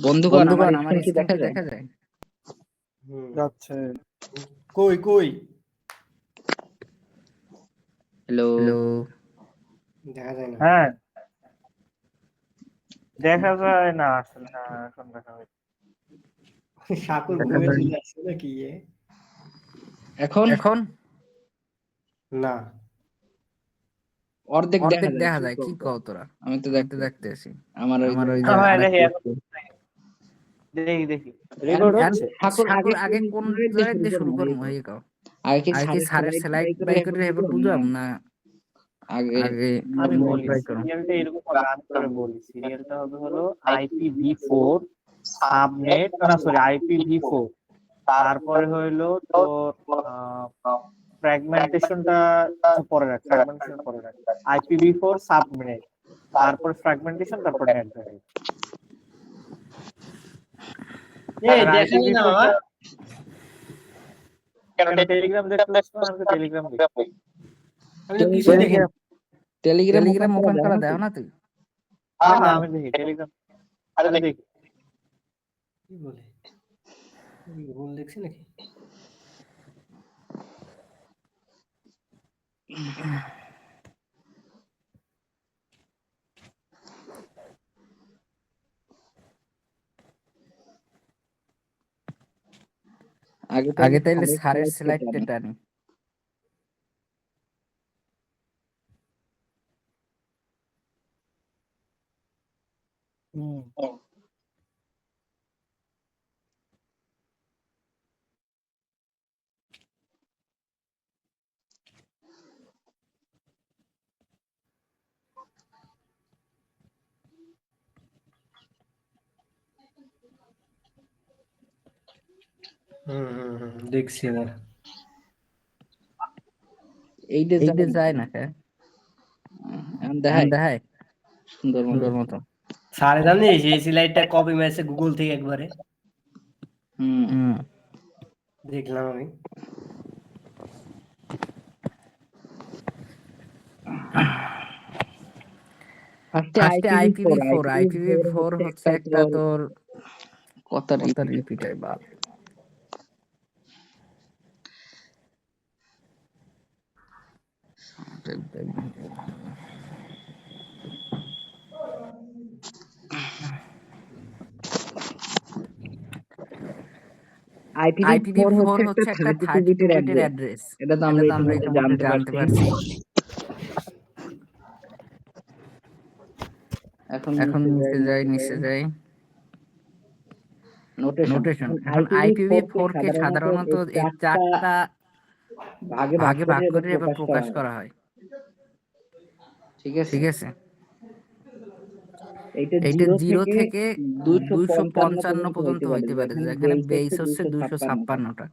বন্ধুগণ, আমার স্ক্রিন কি দেখা যায়? যাচ্ছে। কই কই হ্যালো, দেখা যায় না। হ্যাঁ দেখা যায় না আসলে। হ্যাঁ এখন দেখা যায়। সাকুর দেখা ঘুমে যায়। চলে আসছে নাকি এখন এখন না অর্ধেক অর্ধেক দেখা কি যায়। কি কও? কও তোরা? আমি তো আমি তো দেখতেছি। দেখতেছি। আমার ওই আমার যে ওই যে হ্যাঁ আরেক দেখি দেখি দেখি রেকর্ড এখন হচ্ছে। ঠাকুর আগে কোন জায়গায় দিয়ে শুরু করবো এই কও। আগে কি সারের স্লাইড বাই করে এবার বুঝাম না আগে আগে আমি নর্মাল বলি ট্রাই করো? সিরিয়ালটা এরকম হবে, আমি করে বলি সিরিয়ালটা হবে হলো IPv4 সাবনেট না সরি IPv4, তারপরে হইলো তোর ফ্র্যাগমেন্টেশনটা পরে রাখ, ফ্র্যাগমেন্টেশন পরে রাখ, IPv4 সাবনেট, তারপর ফ্র্যাগমেন্টেশন, তারপর নেট ধরে। এই দেখাই না বাবা কেন টেলিগ্রাম দেখছিস না? আমি তো টেলিগ্রাম দেখি। আমি তো কিছু দেখি না। টেলিগ্রাম ওপেন করা দাও না তুই? হ্যাঁ আমি দেখি টেলিগ্রাম, আরে দেখি। কি বলে ভুল দেখছি নাকি? আগে তাইলে সারের স্লাইডটা টানি। দেখছি এবার। এইটা যায় না কে? দেখায় সুন্দর মতো। স্যারে জানিস এই স্লাইডটা কপি মেরেছে গুগল থেকে একবারে হুম দেখলাম আমি। ফার্স্টে IPv4 হচ্ছে একটা তোর কত রিপিট হয় বাপ। IPv4 হচ্ছে একটা 32 বিটের অ্যাড্রেস। এটা তো আমরা ইতিমধ্যে জানতে পারছি। এখন নিচে যাই নোটেশন। এখন IPv4 কে সাধারণত এই চারটা ভাগে ভাগ করে এবার প্রকাশ করা হয়। ঠিক আছে, এইটা 0 থেকে 255 পর্যন্ত হইতে পারে, যেখানে বেস হচ্ছে 256টা।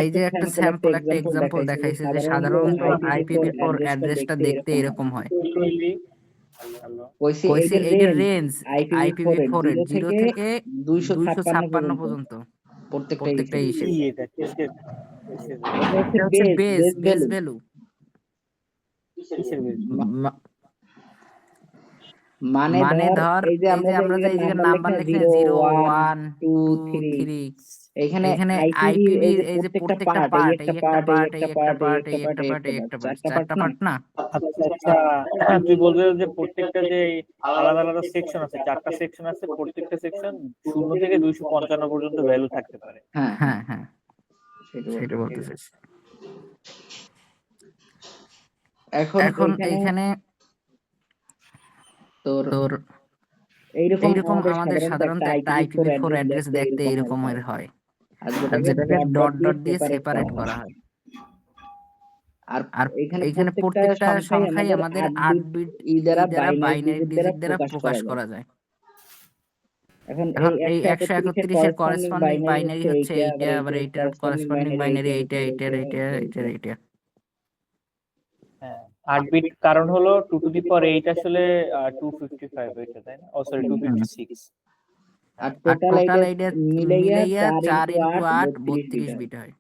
এই যে একটা স্যাম্পল একটা এক্সাম্পল দেখাইছে যে সাধারণত IPv4 অ্যাড্রেসটা দেখতে এরকম হয়। কইছি এইটার রেঞ্জ IPv4 এর 0 থেকে 256 পর্যন্ত প্রত্যেকটা হিসেব। কি এটা কিসের এটা হচ্ছে বেস ভ্যালু। কিসের বেস? মানে ধর এই যে আমরা যে এই জায়গায় নাম্বার লিখলে 0 1 2 3, এখানে IPv এই যে প্রত্যেকটা পার্ট, এই একটা পার্ট, এই একটা পার্ট, এই একটা পার্ট, এই একটা পার্ট, চারটা পার্ট না? আচ্ছা তুই বলবি যে প্রত্যেকটা যে আলাদা আলাদা সেকশন আছে, চারটা সেকশন আছে, প্রত্যেকটা সেকশন 0 থেকে 255 পর্যন্ত ভ্যালু থাকতে পারে। হ্যাঁ সেটা বলতে চাইছি। এখন এইখানে তোর এইরকম আমাদের সাধারণত একটা IPv4 অ্যাড্রেস দেখতে এরকমের হয়, আর যেটাকে ডট ডট দিয়ে সেপারেট করা হয়। আর এইখানে প্রত্যেকটা সংখ্যাই আমাদের 8 বিট ই দ্বারা বাইনারি ডিজিট দ্বারা প্রকাশ করা যায়। এখন এই 131 এর করেসপন্ডিং বাইনারি হচ্ছে এইটা, আবার এইটার করেসপন্ডিং বাইনারি এইটা। হ্যাঁ 8 বিট কারণ হলো 2 টু দি পাওয়ার 8 আসলে 255 এটা, তাই না? ও সরি 256। আর টোটাল এইটা মিলাইয়া 4 × 8 32 বিট হয়।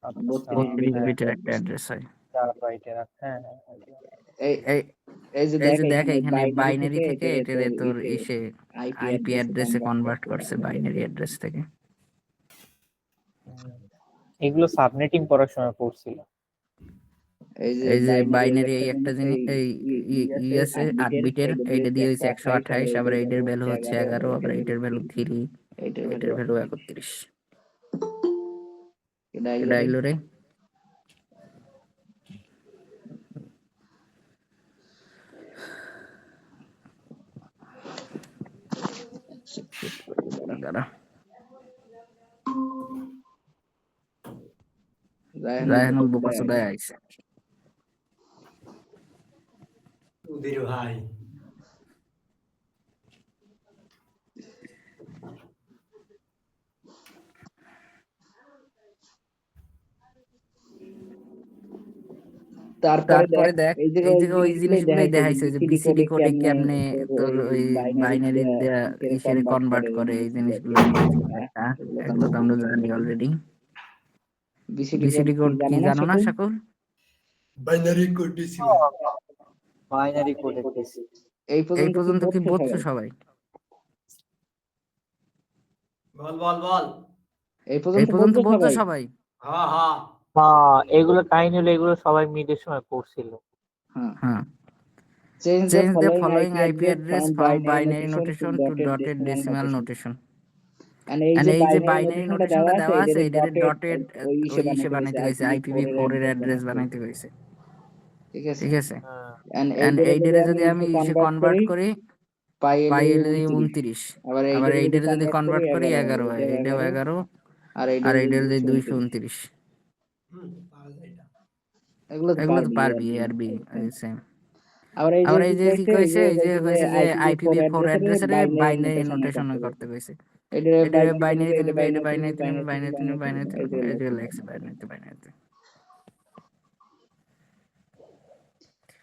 32 বিটের একটা অ্যাড্রেস হয়। চার বাইটের। হ্যাঁ এই এই যে এই যে দেখ দেখ এখানে বাইনারি বাইনারি থেকে থেকে এটারে এটারে তোর তোর ইসে আইপি আইপি অ্যাড্রেসে অ্যাড্রেসে কনভার্ট কনভার্ট করছে বাইনারি অ্যাড্রেস থেকে। এগুলো সাবনেটিং করার সময় পড়ছিল। এই যে বাইনারি এই একটা একটা জিনিস জিনিস এই ই আছে 8 বিটের, এইটা দিয়ে হইছে 128, আবার এইটার ভ্যালু হচ্ছে 11, আবার এইটার ভ্যালু 3, এইটার ভ্যালু 31। এটা এটা আইলো রে। দাঁড়া রায়হানুল বোকাচোদায় আইছে। ওদের ভাই তারপরে দেখ এই জায়গায় ওই জিনিসগুলোই দেখাইছে যে বিসিডি কোডে কেমনে তোর ওই বাইনারি ইসেরে কনভার্ট করে, এই জিনিসগুলো দেখাইছে। হ্যাঁ, এগুলো তো আমরা জানি অলরেডি। বিসিডি কোড কি জানো না সকল? Binary code decimal. বাইনারি কোডের কেস। এই পর্যন্ত কি বুঝছো সবাই? বল বল বল। এই এই পর্যন্ত পর্যন্ত বুঝছো সবাই সবাই? হ্যাঁ হ্যাঁ হ্যাঁ, এগুলো কাহিনী হলো, এগুলো সবাই মিডের সময় পড়ছিল। হ্যাঁ হ্যাঁ। Change Change the the following following IP IP address address from from binary binary notation notation two to dotted dotted decimal decimal notation. notation. And And এই এই যে যে বাইনারি বাইনারি নোটেশনটা নোটেশনটা দেওয়া দেওয়া আছে আছে, এটারে এটারে ডটেড ডটেড ওই ওই হিসেবে ইসে বানাইতে বানাইতে হইছে গেছে, IPv4 IPv4 এর এর অ্যাড্রেস অ্যাড্রেস বানাইতে। বানাইতে গেছে। ঠিক আছে? ঠিক আছে? হ্যাঁ, And And এইটারে এইটারে যদি যদি আমি আমি ইসে কনভার্ট কনভার্ট করি করি পাইলে পাইলে 29, 29, আবার আবার এইটারে যদি এইটারে যদি কনভার্ট করি কনভার্ট করি 11 11 হয়, এটাও এইটাও 11 11, আর আর এইটারে এইটার যে 229। 229। পাওয়া যায় এটা। এগুলো তো এগুলো তো পারবি পারবি আর আরবি কি। সেম। আবার এই আবার এই যে যে কি কি কইছে কইছে, এই যে কইছে যে IPv4 IPv4 অ্যাড্রেসের অ্যাড্রেসের বাইনারি বাইনারি নোটেশন নোটেশন করতে করতে হবে। কইছে। এটারে এটা বাইনারিতে বাইনারিতে নিবে, নিবে, এটা বাইনারিতে নিবে, বাইনারিতে নিবে, বাইনারিতে নিবে, বাইনারিতে নিবে, বাইনারিতে নিবে, বাইনারিতে নিবে, এই যে এই যে লেখছে বাইনারিতে।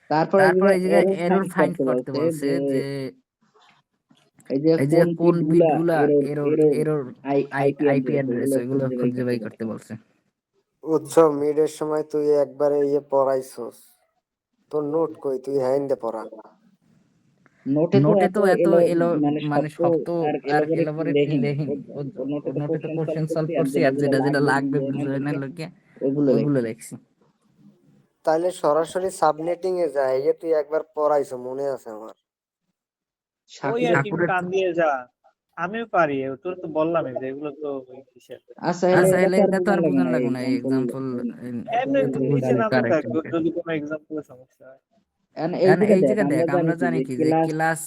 তারপরে এই তারপর জায়গায় এই জায়গায় এরর এরর ফাইন্ড ফাইন্ড করতে করতে বলছে বলছে যে এই যে এই যে কোন বিটগুলা বিটগুলা error error IP IP address address ওগুলো ওগুলো খুঁজে বাই করতে করতে বলছে। উচ্চ মিডের সময় তুই একবারে ইয়ে পড়াইছস, তোর নোট কই, তুই হ্যান্ডে পড়া। নোটে তো এত এলো এলো মানে মানে শব্দ শক্ত আর আর এলোবোরেট এলাবোরেটলি লেখিনি। লেখিনি। নোটে ওর তো নোটে তো কোশ্চেন কোশ্চেন সলভ সলভ করছি আর করছি, আর যেটা যেটা লাগবে বুঝে বুঝাইনের না লোকে ওগুলো ওইগুলো লেখছি। তাইলে সরাসরি সাবনেটিং এ যায়, ইয়ে তুই একবার পড়াইছ মনে আছে আমার। ওই আর কি ঠাকুরের কান দিয়ে যা, আমিও পারি, তোর তো বললামই যে এগুলো তো ওই কিসের। আচ্ছা আচ্ছা এটা হলে তো আর এটা তো আর বুঝান বুঝান লাগবে লাগবে না না, এক্সাম্পল এমনি এত নিচে বুঝলে নামতে কারেক্ট। থাকবে যদি কোনো এক্সাম্পলের সমস্যা হয়। এই এই জায়গা জায়গা দেখ দেখ আমরা আমরা জানি জানি কি কি যে যে ক্লাস ক্লাস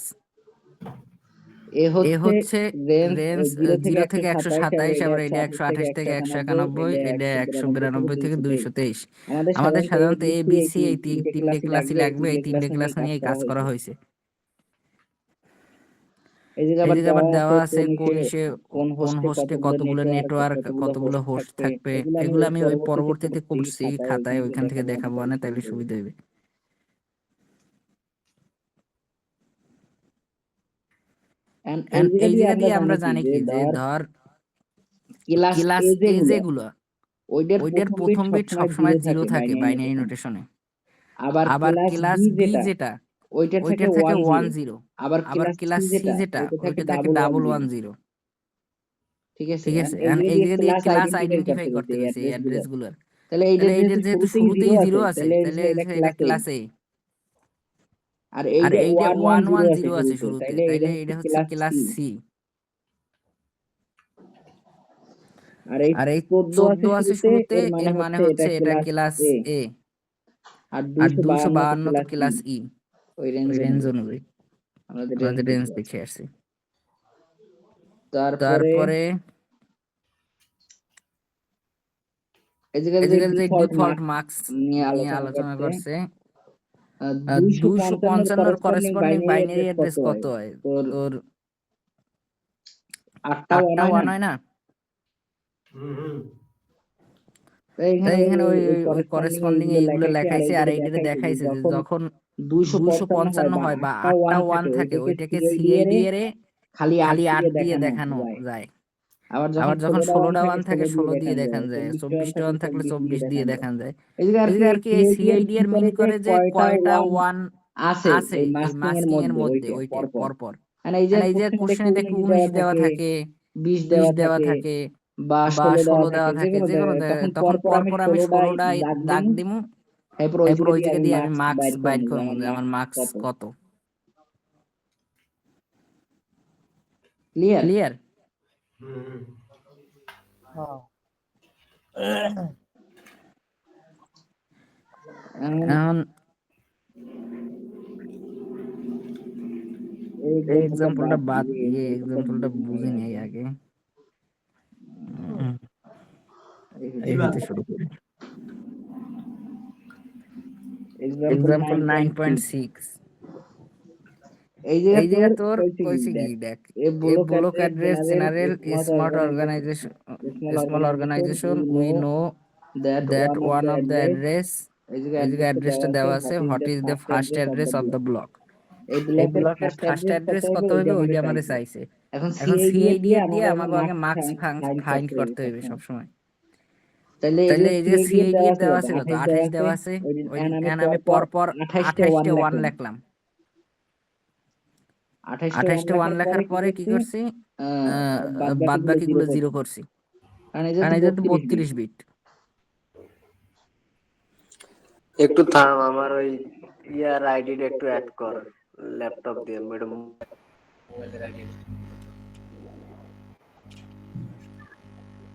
এ এ হচ্ছে হচ্ছে রেঞ্জ রেঞ্জ 0 থেকে থেকে 127 127, আবার আবার এটা এটা 128 128 থেকে থেকে 191 191, এটা এটা 192 192 থেকে থেকে 223। 223। আমাদের আমাদের সাধারণত এ A B B C C এই তিনটে ক্লাসই লাগবে, এই তিনটে ক্লাস নিয়ে কাজ করা হয়েছে। এই জায়গা এই আবার জায়গায় আবার দেওয়া আছে কোন কোন ইসে কোন হোস্টে কতগুলো নেটওয়ার্ক, কতগুলো হোস্ট থাকবে। এগুলো আমি ওই পরবর্তীতে করছি খাতায়, ওইখান থেকে দেখাবো না, তাইলে সুবিধা হবে। এই এই জায়গা জায়গা দিয়ে দিয়ে আমরা আমরা জানি জানি কি কি যে যে ধর ধর ক্লাস ক্লাস এ এ যেগুলো ওইটার প্রথম বিট সবসময় 0 থাকে বাইনারি নোটেশনে। আবার ক্লাস বি যেটা ওইটার থাকে 10, আবার ক্লাস সি যেটা ওইটা থাকে 110। ঠিক আছে। ঠিক আছে, এই এই জায়গা দিয়ে ক্লাস আইডেন্টিফাই আইডেন্টিফাই করতে করতে গেছে গেছে এই অ্যাড্রেস গুলোর। তাহলে তাহলে এইটার যেহেতু শুরুতেই 0 0 আছে, তাহলে এটা এটা ক্লাস এ। আর আর এইটা 110 আছে শুরুতে শুরুতে, তাহলে তাইলে এটা হচ্ছে ক্লাস সি। আর এই আর এই 14 14 আছে শুরুতে, এর এর মানে হচ্ছে এটা ক্লাস এ। আর আর 252 252 তো ক্লাস ই। ওই ওই রেঞ্জ রেঞ্জ অনুযায়ী আমাদের আমরা রেঞ্জ রেঞ্জ দেখে আসছি। তারপরে এই এই যে জায়গায় যে ডিফল্ট ডিফল্ট মার্কস মার্কস নিয়ে নিয়ে আলোচনা আলোচনা করছে করছে। 255 255 করেসপন্ডিং বাইনারি অ্যাড্রেস অ্যাড্রেস কত হয়? তোর 8টা 8টা 1 হয় না? তাই এখানে ওই করেসপন্ডিং এইগুলো লেখাইছে, আর এইটাতে দেখাইছে যে যখন 255 হয় বা 8টা 1 থাকে, ওইটাকে সিআইডি এর খালি খালি 8 দিয়ে দেখানো দেখানো যায়। যায়। আবার আবার যখন 16টা 1 থাকে 16 16 দিয়ে দেখানো যায়, 24টা 1 থাকলে 24 দিয়ে দেখানো যায়। এই এই যে আর কি এই সিআইডি এর মিন করে যে কয়টা 1 আছে আছে এই এই মাস্কিং এর মাস্কিং এর মধ্যে মধ্যে ওইটা ওইটা পরপর পরপর মানে এই যে এই যে কোশ্চেনে কোশ্চেনে দেখো 19 দেওয়া থাকে 20 20 দেওয়া দেওয়া থাকে থাকে বা বা 16 16 দেওয়া দেওয়া থাকে থাকে যে কোনো তখন তখন পরপর আমি পরপর আমি 16টাই 16টাই দাগ দাগ দিমু দিমু এরপর ওই এরপর ওই জায়গা জায়গা দিয়ে দিয়ে আমি আমি মার্কস মার্কস বাইর বাইর করবো যে করবো আমার যে আমার মার্কস মার্কস কত কত। Clear clear? এখন এই এই এক্সাম্পলটা এক্সাম্পলটা বাদ বাদ দিয়ে দিয়ে এক্সাম্পলটা এক্সাম্পলটা বুঝে বুঝে নেই আগে। এই এই হচ্ছে হতে শুরু করি। এক্সাম্পল এক্সাম্পল 9.6 9.6 এই জায়গা এই জায়গা তোর তোর কইছে কি কইছে কি দেখ দেখ a a block block address address general general smart smart organisation organisation small small organisation organisation we know that that one of one the of the address address এই জায়গা এই জায়গায় অ্যাড্রেসটা অ্যাড্রেসটা দেওয়া দেওয়া আছে আছে what what is is the the first first address address of of the the block block এই এই ব্লকের ব্লকের ফার্স্ট ফার্স্ট অ্যাড্রেস কত অ্যাড্রেস কত হবে হবে ওইটা ওইটা আমাদের আমাদের চাইছে চাইছে। এখন এখন সিআইডি সিআইডি দিয়ে এর দিয়ে আমাকে আগে আমাকে আগে মার্কস মার্কস ফাইন্ড ফাইন্ড করতে হবে করতে হবে সবসময় সবসময়। তাহলে এই যে তাইলে এই যে সিআইডি এর সিআইডি দেওয়া এর আছে দেওয়া কত আছে কত 28 দেওয়া 28 আছে দেওয়া আছে ওই এখন আমি পর পরপর 28টা 28 ওয়ান টা ওয়ান লিখলাম লিখলাম। 28টা ওয়ান 28 টা ওয়ান লেখার পরে লেখার কি পরে কি করছি করছি বাদ বাদ বাকিগুলো জিরো বাকিগুলো জিরো করছি করছি কারণ এই কারণ যেহেতু এই যেহেতু 32 বিট 32 বিট। একটু থাম, আমার ওই ইয়ার আইডিটা একটু অ্যাড কর ল্যাপটপ দিয়ে ম্যাডাম।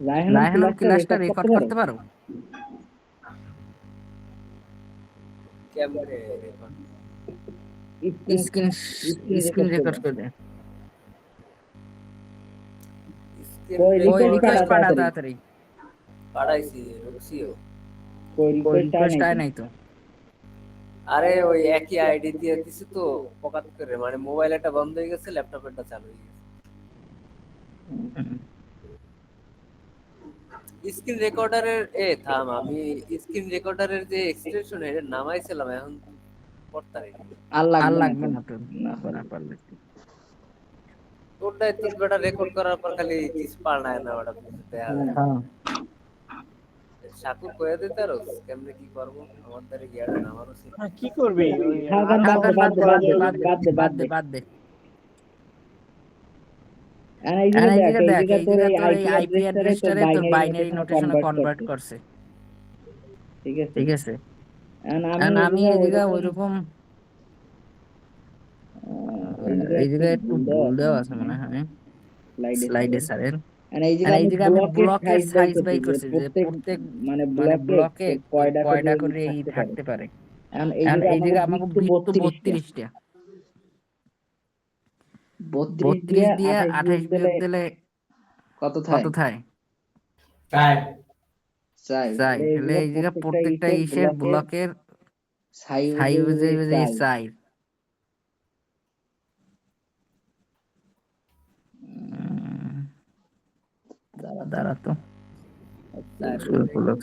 রায়হানুল রায়হানুল ক্লাসটা ক্লাসটা রেকর্ড করতে রেকর্ড পারো করতে পারো? কেমনে record? Screen screen screen screen record record করে করে দে। কই ওই রিকোয়েস্ট পাঠা রিকোয়েস্ট পাঠা তাড়াতাড়ি তাড়াতাড়ি। পাঠাইছি রুকসিও। কই ওই রিকোয়েস্ট আয় রিকোয়েস্ট নাই আয় তো নাই তো। আরে ওই একই আইডি দিয়ে দিছি তো পকাত করে, মানে মোবাইল একটা বন্ধ হয়ে গেছে, ল্যাপটপটা চালু হয়ে গেছে। স্ক্রিন রেকর্ডারের থাম, আমি স্ক্রিন রেকর্ডারের যে এক্সটেনশন এটা নামাইছিলাম, এখন করতারি আর আর লাগবে না লাগবে তো না তোর না না পারলে পারলে। তোরটাই তিন বেটা রেকর্ড করার পর খালি কিছু পাল্টায় না, ওটা কিছু দেখা যায় না। হ্যাঁ সাকু কয়ে দিতে আরো কেমনে কি করবো, আমার দ্বারা গিয়াটা নামানো ছিল। কি করবি ওই থাক আর আট বাদ দে করা বাদ দে যায়। বাদ দে বাদ দে বাদ বাদ দে দে বাদ দে। আর এই এখন এই জায়গা জায়গা দেখ এই দেখ জায়গা এই তোর জায়গা এই তোর এই আইপি আইপি অ্যাড্রেসটারে তোর অ্যাড্রেসটারে তোর বাইনারি বাইনারি নোটেশনে নোটেশনে কনভার্ট কনভার্ট করছে করছে। ঠিক আছে ঠিক আছে? এখন এখন আমি এই জায়গা ওইরকম ওইরকম এই জায়গায় এই একটু জায়গায় একটু ভুল দেওয়া ভুল আছে দেওয়া মনে আছে হয় মনে হয় স্লাইডে স্লাইডে স্যারের স্যারের। আর এই আর জায়গায় এই আমি জায়গায় আমি ব্লকের ব্লকের সাইজ বাই সাইজ করছি বাই যে করছি যে প্রত্যেক প্রত্যেক মানে মানে ব্লকে ব্লকে কয়টা কয়টা করে করে থাকতে পারে থাকতে পারে। এখন এই এখন জায়গায় এই আমাকে জায়গায় বিট আমাকে তো বৃত্ত 32টা 32টা 32 32 দিয়ে দিয়ে 28 বিয়োগ 28 দিলে বিয়োগ দিলে কত কত থাকে থাকে? চাই চাই তাহলে তাহলে এই এই জায়গায় জায়গা প্রত্যেকটা ইসের ইসের ব্লকের ব্লকের সাইজ সাই অনুযায়ী অনুযায়ী চাই চাই। দাঁড়া তো ব্লক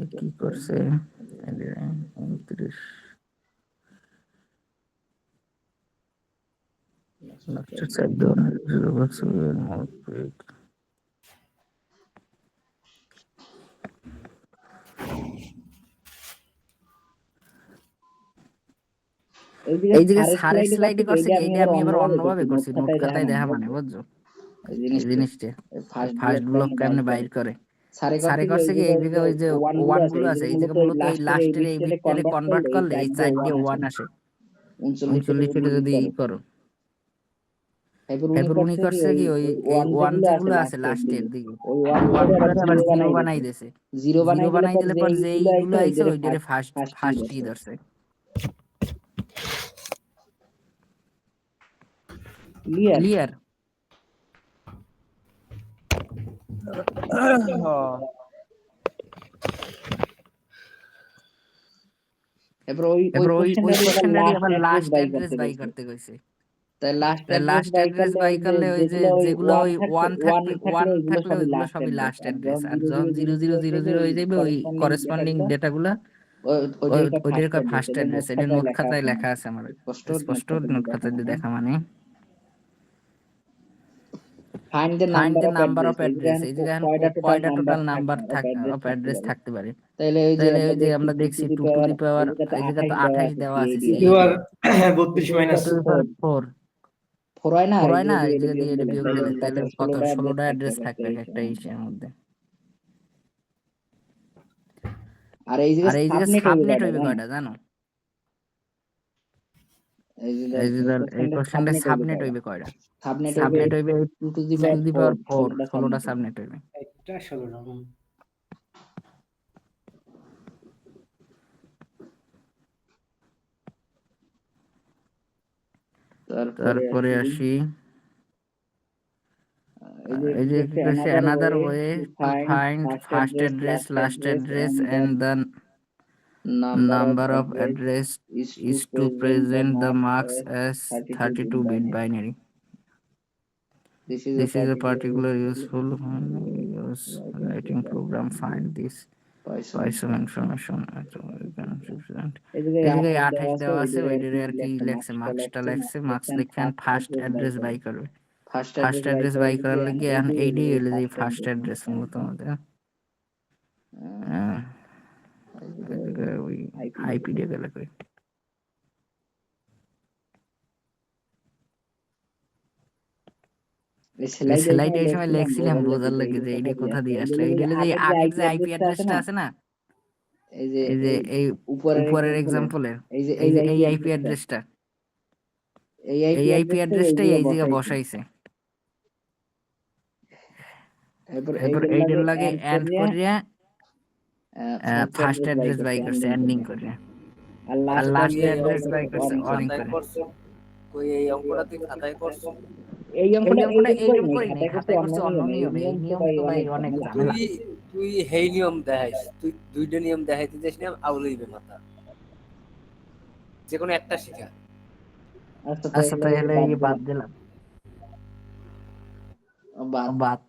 কি করছে 29 লাস্টের সাইড এই জায়গায় সারের স্লাইডে করছে কি এইটা আমি আবার অন্যভাবে করছি, নোট খাতায় দেখা মানে বুঝছো এই এই জিনিসটা জিনিসটা। ফার্স্ট ফার্স্ট ব্লক ব্লক বাইর কেমনে করে বাইর করে সারে সারে করছে করছে কি কি এই এই জায়গায় জায়গায় ওই যে ওয়ান ওয়ান গুলো গুলো আছে আছে এই এই জায়গায় জায়গায় মূলত এই লাস্টের এই বিটটারে বিটটারে কনভার্ট করলে এই সাইড দিয়ে ওয়ান ওয়ান আসে আসে 39 39 যদি যদি ই করো। এরপর এরপর উনি করছে কি ওই এই ওয়ান ওয়ান যেগুলো আছে লাস্টের লাস্টের দিকে দিকে ওই ওই ওয়ান ওয়ান করে গুলোর আবার জিরো বানাই বানাই দিয়েছে দিয়েছে। জিরো জিরো বানাই দিলে পর যে এইগুলো আইছে ওইটারে ওইটারে ফার্স্ট ফার্স্ট ফার্স্ট ই ধরছে। Clear clear? এরপর ওই এরপর ওই ওই কোশ্চেনটারই আবার অ্যাড্রেস লাস্ট বাই অ্যাড্রেস করতে বাই গেছে করতে কইছে। তাই লাস্ট তাই অ্যাড্রেস লাস্ট বাই অ্যাড্রেস করলে বাই করলে ওই যে যেগুলো ওই ওয়ান ওয়ান থাকলে সবই ওইগুলো লাস্ট সবই অ্যাড্রেস লাস্ট আর অ্যাড্রেস, যখন আর যখন 0000 হয়ে যাবে ওই করেসপন্ডিং ডেটাগুলা ওইটার কয় ফার্স্ট অ্যাড্রেস। এটা নোট খাতায় লেখা আছে আমার, স্পষ্ট নোট খাতায় দিয়ে দেখা মানে। find the find the number number of of address address, এই যে কয়টা total number number of of address address থাকতে পারে। থাকতে পারে। তাহলে ওই যে তাহলে ওই যে আমরা দেখছি দেখছি 2 2 টু দি পাওয়ার, এই জায়গাতে এই জায়গাতে 28 দেওয়া আছে, CAD টু আর 32 মাইনাস 4 4 হয় না, 4 এই হয় যে না, দিয়ে এই জায়গা দিয়ে এটা বিয়োগ দিলে তাহলে কত 16টা 16টা অ্যাড্রেস অ্যাড্রেস থাকবে একটা থাকবে। ইসের মধ্যে। আর এই আর এই জায়গায় সাবনেট হইবে জানো? কয়টা জানো? এই যে এই যে এই কোশ্চেনটা সাবনেট হইবে কয়টা? সাবনেট হইবে 2 to the 2 to the power 4, 16টা 16টা সাবনেট হইবে। একটা 16টা। তারপরে আসি এই যে কি কইছে, another another way way to to find first first address, last address and the number of address is to present the marks as 32-bit binary. This is a particular useful when we use writing program find this by some information. এই এই জায়গায় জায়গায় 28 দেওয়া আছে, ওই ওইটারে আর কি লেখছে, মার্কসটা লেখছে, মার্কস লিখেন ফার্স্ট অ্যাড্রেস বাই করবে। ফার্স্ট অ্যাড্রেস বাই করার লাগে এখন এইটাই হইলো যে ফার্স্ট অ্যাড্রেস মূলত আমাদের। এই জায়গায় ওই আইপি দিয়ে লেখে। এই স্লাইড এই সময় লেখছিলাম বোঝার লাগে যে এইটা কোথা দিয়ে আসলে। এইটা হলো যে আগের যে আইপি অ্যাড্রেসটা আছে না, এই এই যে এই উপরের এক্সাম্পলের এই যে এই আইপি অ্যাড্রেসটা, এই আইপি অ্যাড্রেসটাই এই জায়গায় বসাইছে। এরপর এইটার লাগে এন্ড করিয়া ফার্স্ট অ্যাড্রেস বাই করছে এন্ডিং করিয়া, আর লাস্ট অ্যাড্রেস বাই করছে অনিং করে। কই এই অঙ্কটা তুই খাতায় করছিস? এই অঙ্কটা এইরকম করি করি নাই, খাতায় করছে অন্য নিয়মে। এই নিয়ম তো ভাই অনেক ঝামেলা। তুই হেই নিয়ম দেখাইস, তুই দুইটা নিয়ম দেখাইতে যাস না, আউলাইবে মাথা। যে কোনো একটা শিখা। আচ্ছা তাহলে এই বাদ দিলাম, বাদ।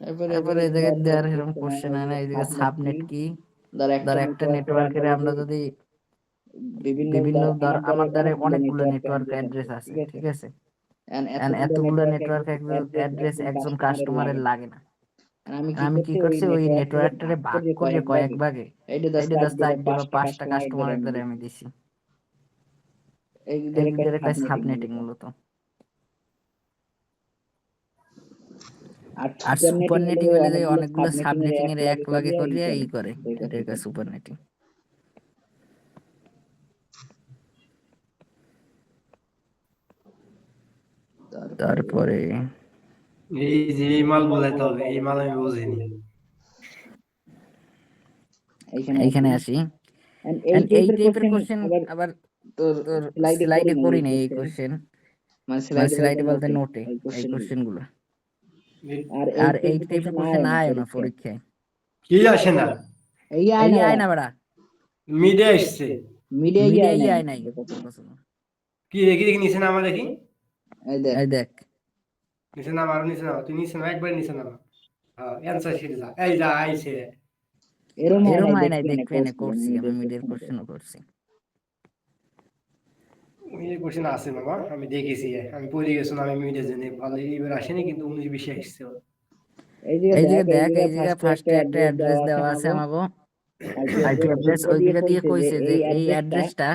তারপরে এই জায়গায় দেওয়ার এরকম কোশ্চেন হয় না। এই জায়গায় সাবনেট কি, ধর একটা নেটওয়ার্কের আমরা যদি বিভিন্ন ধর আমার দ্বারা অনেকগুলো নেটওয়ার্ক অ্যাড্রেস আছে, ঠিক আছে, এতগুলো নেটওয়ার্ক অ্যাড্রেস একজন কাস্টমারের লাগে না। আমি কি করছি, ওই নেটওয়ার্কটারে ভাগ করে কয়েক ভাগে, এইটা 4টে বা 5টা কাস্টমারের দ্বারা আমি দিছি। এই দুইটার কাজ সাবনেটিং মূলত। আর সুপার নেটিং হলে যে অনেকগুলো সাবনেটিং এর এক লগে করিয়া ই করে, এটার কাজ সুপার নেটিং। তারপরে এই যে এই মাল বোঝাইতে হবে, এই মাল আমি বুঝিনি। এইখানে আসি, এই টাইপের কোশ্চেন আবার তোর স্লাইডে করি নাই এই কোশ্চেন, মানে স্লাইডে বলতে নোটে এই কোশ্চেন গুলো। আর এই টাইপের কোশ্চেন আয় না পরীক্ষায়, কি আসে না, এই আয় না বড়া, মিডে আসছে, মিডিয়াই আয় নাই। কি দেখি দেখি নিচে নামা, দেখি এই দেখ নিচে নামা, আরো নিচে নামা, তুই নিচে নামা, একবার নিচে নামা। হ্যাঁ অ্যানসার শিট যা, এই যা আইছে। এরম হয় নাই, দেখবে না করছি আমি, মিডিয়ার কোশ্চেনও করছি। মিডে কোশ্চেন আছে বাবা, আমি দেখেছি, আমি পড়ে গেছিলাম, আমি মিডে জেনে ভালো এইবার আসেনি, কিন্তু 19-20 আসছে। এই জায়গায় দেখ, এই জায়গায় ফার্স্টে একটা অ্যাড্রেস দেওয়া আছে আমাগো, আইপি অ্যাড্রেস। ওই জায়গা দিয়ে কইছে যে এই অ্যাড্রেসটা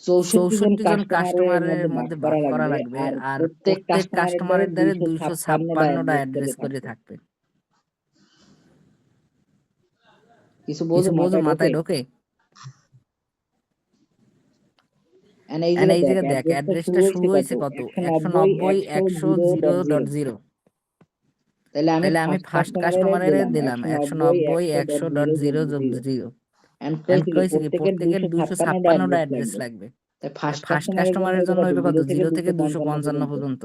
64 জন কাস্টমারের মধ্যে ভাগ করা লাগবে, আর প্রত্যেক কাস্টমারের দ্বারা 256টা অ্যাড্রেস করে থাকবে। কিছু বোঝো মাথায় ঢোকে? এই জায়গায় দেখ, অ্যাড্রেসটা শুরু হয়েছে কত, 190.100.0.0। তাহলে আমি ফার্স্ট কাস্টমারের দিলাম 190.100.0.0, এন্ড কইছে কি প্রত্যেকের 256টা অ্যাড্রেস লাগবে। ফার্স্ট কাস্টমারের জন্য হইবে কত, 0 থেকে 255 পর্যন্ত।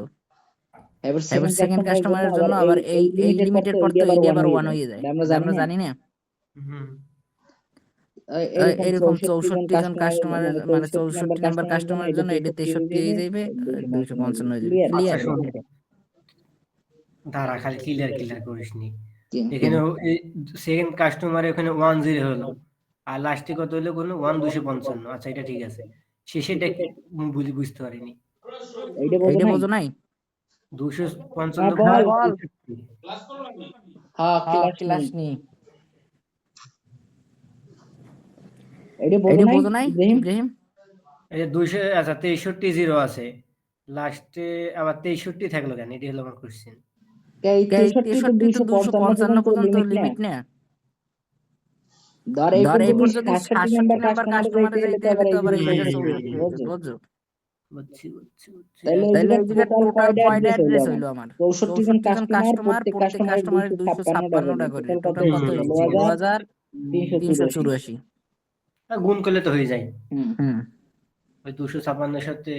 এবার সেকেন্ড কাস্টমারের জন্য আবার এই লিমিটের পর তো এইটা আবার 1 হয়ে যায়, আমরা জানি না। এরকম 64 জন কাস্টমারের, মানে 64 নাম্বার কাস্টমারের জন্য এটা 63 হয়ে যাবে, 255 হয়ে যাবে। ক্লিয়ার? দাঁড়া, খালি ক্লিয়ার করিস নি। এখানে সেকেন্ড কাস্টমার এখানে 10 হলো, আর লাস্টে কত হলো, কোনো 1255। আচ্ছা এটা ঠিক আছে। শেষেটা কি বুঝতে পারিনি। এইটা বোঝো এইটা নাই? বোঝো নাই? 255 বল। ভাগ হ্যাঁ, ক্লাস ক্লাস নি। এইটা এইটা বোঝো বোঝো নাই নাই ইব্রাহিম? ইব্রাহিম? এই যে 200 আচ্ছা 63 জিরো আছে লাস্টে, আবার 63 থাকলো কেন? এটা হলো আমার কোশ্চেন। এই এই 63 তো 255 255 পর্যন্ত লিমিট না। লিমিট না। ধর ধর এরপর এরপর যদি যদি 67 67 নাম্বার নাম্বার কাস্টমারে কাস্টমারে যাইতে যাইতে গেলে তো গেলে আবার তো এই আবার জায়গায় এই জায়গায় 64 বুঝছো? বুঝছি। তাহলে এই তাহলে জায়গায় এই জায়গায় টোটাল টোটাল কয়টা কয়টা অ্যাড্রেস অ্যাড্রেস হইলো হইলো আমার? আমার? 64 জন 64 জন কাস্টমার, প্রত্যেক প্রত্যেক কাস্টমারের কাস্টমারের 256টা 256টা করে। করে। টোটাল টোটাল কত কত হইছে? হইছে? 16,384। 16,384। গুণ করলে তো হয়ে যায়। হুম। হুম। ওই 256 এর সাথে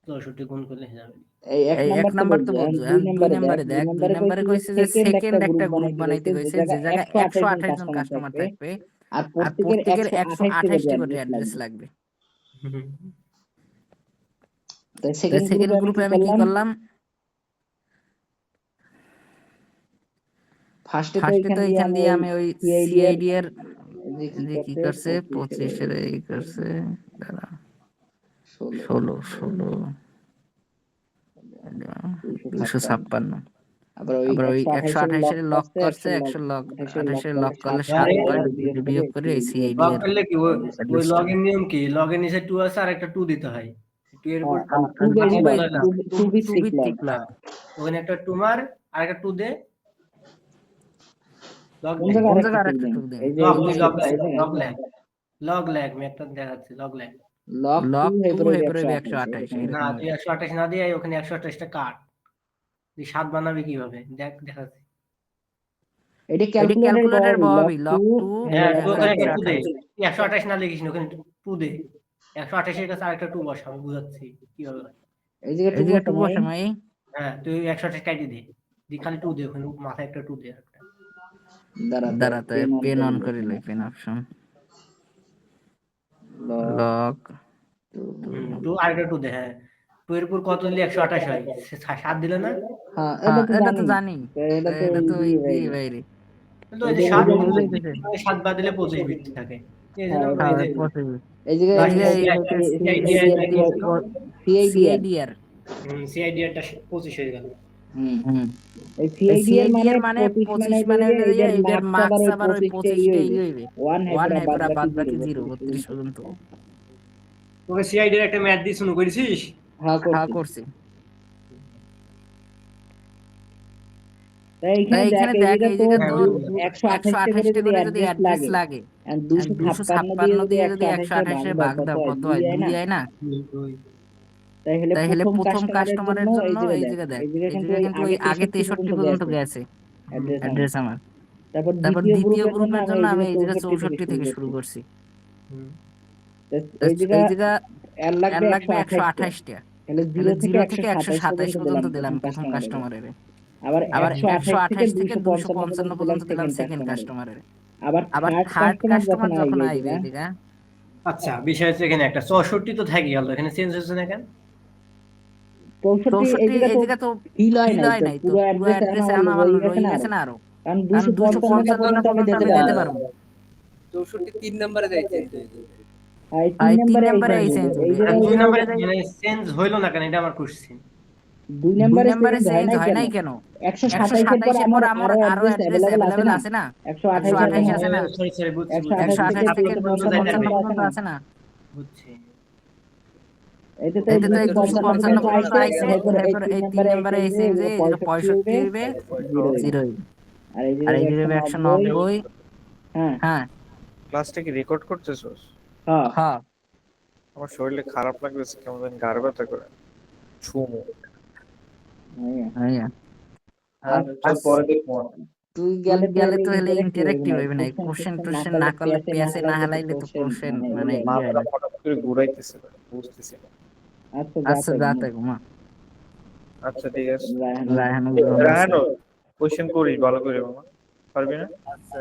64 গুণ করলে হয়ে যাবে। এই এক এই এক নাম্বার নাম্বার তো তো বুঝছো, এখন বুঝছো, দুই এখন 2 নাম্বারে দেখ। নাম্বারে দুই দেখ, 2 নাম্বারে নাম্বারে কইছে যে সেকেন্ড সেকেন্ড একটা গ্রুপ বানাইতে বানাইতে কইছে, কইছে, যে যে জায়গায় জায়গায় 128 জন 128 জন কাস্টমার কাস্টমার থাকবে। থাকবে আর আর প্রত্যেকের প্রত্যেকের 128 টা 128 টি করে অ্যাড্রেস অ্যাড্রেস লাগবে। লাগবে। তাই তাই সেকেন্ড সেকেন্ড গ্রুপে গ্রুপে আমি কি করলাম? ফার্স্টে তো ফার্স্টে এখান তো দিয়ে এখান আমি দিয়ে ওই আমি ওই সিআইডি এর সিআইডি এর যে কি যে কি করছে করছে 25 25 এর এই করছে, দাঁড়া, 16 16 256। আবার ওই আবার ওই 128 128 এর এর লক লক করছে, করছে, 128 এর লক 128 এর করলে লক করলে 7 7 হয়, হয়, এটা বিয়োগ করে বিয়োগ করে এই সিআইডি সিআইডি লগ এর করলে কি ওই অ্যাড্রেসটা। লগইন নিয়ম কি? লগইন নিচে 2 আছে আর একটা 2 দিতে হয়। 2 এর উপর আর 2 বেস মার্কিং লক, করলে না। 2 টু ভিত্তিক লক। ভিত্তিক লক। ওখানে একটা 2 মার আর একটা 2 দে, লগ কোন ল্যাগ। জায়গায় কোন আরেকটা জায়গায় টুল আরেকটা দেন? টুক দেন? এই যে লগ এই দুই যে লগ ল্যাগ, এই জায়গায় লগ ল্যাগ, লগ ল্যাগ আমি একটা দেখাচ্ছি, লগ ল্যাগ। লক 2 লক 2 এরপরে এরপরে 128 128 এরকম। না এরকম তুই হবে। 128 না দিয়ে ওখানে 128টা কাট। তুই 7 বানাবি কিভাবে? দেখাচ্ছি। এটা এটা ক্যালকুলেটর ক্যালকুলেটর পাওয়াবি লক বহাবি, 2 লক 2 হ্যাঁ তুই এরপরে ওখানে একটা 2 দে। 128। তুই 128 না লিখিস না, ওখানে 2 দে। 128 এর কাছে আরেকটা 2 বসা, আমি বুঝাচ্ছি কিভাবে হয়। এই জায়গায় এই 2 জায়গায় 2 বসানো হয়। বসানো এই। হ্যাঁ তুই 128 কাটি দে, দি খালি 2 দে, ওখানে মাথায় একটা 2 দে একটা। দাঁড়াতে দাঁড়াতে পেন অন পেন করে অন লই, করে লই, পেন অপশন, লক লক 2। 2 আরেকটা 2 দে, হ্যাঁ। 2 এর উপর কত দিলে 128 হয়? 7 দিলে না? হ্যাঁ, হ্যাঁ এটা এটা তো তো জানি। জানি, এটা তো এটা তো ইজি ইজি বাইরে। বাইরে। কিন্তু ওই এই যে যে 7 এই দিলে যে 7 বাদ দিলে 25 বিট থাকে। এই জন্য হ্যাঁ, আমরা হ্যাঁ এই যে পসিবল। এই জায়গায় এই লাস্টে জায়গায় সিআইডিআর, সিআইডিআরটা 25 হয়ে গেল। হুম। হুম, এই এই সিআইডিআর মানে সিআইডিআর মানে 25 মানে 25 হলো মানে যে হলো যে এটার এটার মার্কস মার্কস আবার ওই আবার ওই 25 ই 25 টা হইবে। হইবে। 1 1 হেফরা বাদ হেফরা বাকি বাদ বাকি 0 0 32 32 পর্যন্ত। তোকে সিআইডির একটা ম্যাথ দিয়ে শুরু করেছিস? হ্যাঁ হ্যাঁ করছি। করছি। তাই তাই এখানে দেখ, এখানে এই দেখ, জায়গা এই তো জায়গা তো 128 টা 128 করে টা যদি করে যদি অ্যাড্রেস অ্যাড্রেস লাগে, লাগে, and 256 256 দিয়ে যদি দিয়ে যদি 128 এ 128 এ ভাগ ভাগ দাও দাও কত কত হয়? হয়? 2 2 হয় না? হয় না? তাই হলে তাই হলে প্রথম প্রথম কাস্টমারের কাস্টমারের এই জন্য জায়গা এই দেখ, জায়গা দেখ, এই জায়গা এই কিন্তু জায়গা ওই কিন্তু আগে ওই আগে 63 63 পর্যন্ত পর্যন্ত গেছে গেছে অ্যাড্রেস আমার। অ্যাড্রেস আমার। তারপর তারপর দ্বিতীয় দ্বিতীয় গ্রুপের গ্রুপের জন্য আমি এই জায়গা 64 64 থেকে থেকে শুরু শুরু করছি। করছি। এই জায়গা এই জায়গা এর লাগবে এর লাগবে 128 টা। 128 টা। তাহলে তাহলে 0 থেকে 0 থেকে 127 127 পর্যন্ত দিলাম পর্যন্ত দিলাম প্রথম প্রথম কাস্টমারের। কাস্টমারের। আবার আবার 128 থেকে 128 থেকে 255 পর্যন্ত 255 দিলাম পর্যন্ত দিলাম সেকেন্ড সেকেন্ড কাস্টমারের। কাস্টমারের। আবার আবার থার্ড থার্ড কাস্টমার যখন কাস্টমার যখন আইবে এই আইবে জায়গা, এই জায়গা, আচ্ছা বিষয় হচ্ছে এখানে একটা 64 তো থাকে গেল, এখানে চেঞ্জ হচ্ছে না কেন? 64 এই 64 জায়গা এই তো জায়গা তো ফিল হয় ফিল নাই, হয় তো নাই, তো পুরো পুরো অ্যাড্রেস এখন অ্যাড্রেস আমার এখন আমার রয়ে গেছে রয়ে না গেছে আরো। না আরো। কারণ কারণ 255টা 255 পর্যন্ত আমি পর্যন্ত দিতে আমি দিতে পারবো। পারবো। 64 3 নাম্বারে যাই চেঞ্জ হয়ে যাবে। আর এই 3 আর 3 নম্বরে এই নাম্বারে চেঞ্জ এই হইলো। চেঞ্জ এই হবে। আর আর জায়গায় 2 2 নাম্বারে নাম্বারে মানে চেঞ্জ হইলো না কেন? এটা আমার কোশ্চেন। 2 2 নম্বরে নাম্বারে চেঞ্জ হয় চেঞ্জ নাই হয় কেন? নাই কেন? 127 এর পর 127 এর আমার পর আমার আরো আরো অ্যাড্রেস অ্যাড্রেস अवेलेबल আছে अवेलेबल না? আছে না? 128 আছে 128 না? আছে না? সরি সরি বুঝছি 128 থেকে 128 থেকে 255 255 255 আছে পর্যন্ত না? আছে না? বুঝছি। এতে তো এতে তো এই 255 255 পর্যন্ত পর্যন্ত আইছে, আইছে, এরপর এই এরপর 3 এই 3 নম্বরে এই নাম্বারে চেঞ্জ এই হয়ে চেঞ্জ হয়ে 65 65 হইবে, হইবে, 0 হইবে। 0 হইবে। আর এই আর এই জায়গায় যে 190, 190, হ্যাঁ হ্যাঁ ক্লাসটা কি রেকর্ড করতেছস? হ্যাঁ হ্যাঁ আমার শরীরে খারাপ লাগতেছে, কেমন জানি ঘাড় ব্যথা করে। ছুমু। হ্যাঁ। চল পরে দেখবো। তুই তুই গেলে তো গেলে হলে তো হলে ইন্টারেক্টিভ হইবে ইন্টারেক্টিভ না। হইবে না, কোশ্চেন কোশ্চেন না টোশ্চেন করলে না করলে পেসে না হালাইলে তো হালাইলে তো কোশ্চেন কোশ্চেন মানে মানে ইয়ে হয় না। ইয়ে হয় মাথাটা না। হঠাৎ করে ঘুরাইতেছে, বুঝতেছি না। আচ্ছা আচ্ছা যা যাতে তাই ঘুমা। আচ্ছা ঠিক আছে। রায়হানুর রাহানো কোশ্চেন করিস ভালো করে মামা, পারবি না? আচ্ছা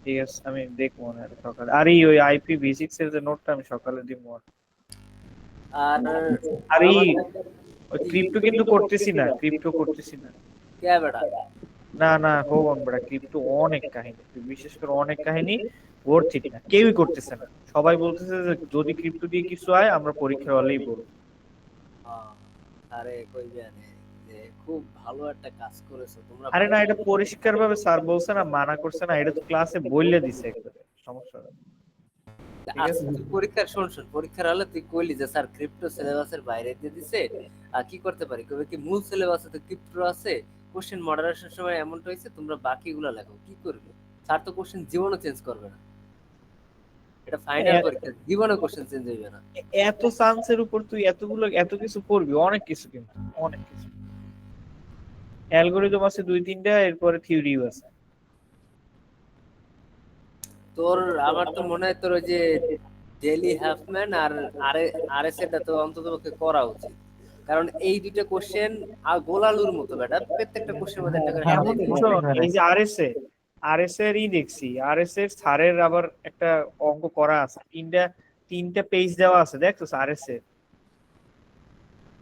ঠিক আছে, আমি দেখবো না সকালে। আর এই ওই IPv6 এর যে নোটটা আমি সকালে দিব। আর আর এই আমাদের ওই ক্রিপ্টো কিন্তু করতেছি না, ক্রিপ্টো করতেছি না। কে বেটা না না হোক বেটা, ক্রিপ্টো অনেক কাহিনী, বিশেষ করে অনেক কাহিনী, ওর ঠিক না, কেউই করতেছে না, সবাই বলতেছে যে যদি ক্রিপ্টো দিয়ে কিছু হয় আমরা পরীক্ষার হলেই বলবো। আরে কই জানে যে খুব ভালো একটা কাজ করেছো তোমরা। আরে না, এটা পরিষ্কার ভাবে স্যার বলছে না, মানা করছে না, এটা তো ক্লাসে বললে দিছে একবারে, সমস্যা নেই। ঠিক আছে? তুই পরীক্ষার শোন পরীক্ষার হলে তুই কইলি যে স্যার ক্রিপ্টো সিলেবাসের বাইরে দিয়ে দিছে, আর কি করতে পারি, কবে কি মূল সিলেবাসে তো ক্রিপ্টো আছে, কোশ্চেন মডারেশন সময় এমনটা হয়েছে তোমরা বাকিগুলো লেখো, কি করবে? স্যার তো কোশ্চেন জীবনও চেঞ্জ করবে না, এটা ফাইনাল পরীক্ষা, জীবনে কোশ্চেন চেঞ্জ হইবে না। এত সায়েন্সের উপর তুই এত কিছু পড়বি, অনেক কিছু, কিন্তু অনেক কিছু অ্যালগরিদম আছে 2-3টা, এরপরে থিওরিও আছে। তোর আমার তো মনে হয় তোর ওই যে ডেলি হ্যাফম্যান আর আরএস এটা তো অন্তত পক্ষে করা উচিত, কারণ এই দুইটা কোশ্চেন গোলালুর মতো বেটা, প্রত্যেকটা কোশ্চেনের মধ্যে একটা করে হ্যাঁ, headline থাকে। শোন, এই যে আরএস এর দেখছি, আরএস এর স্যারের আবার একটা অঙ্ক করা আছে, তিনটা পেজ দেওয়া আছে, দেখছো আরএস এর?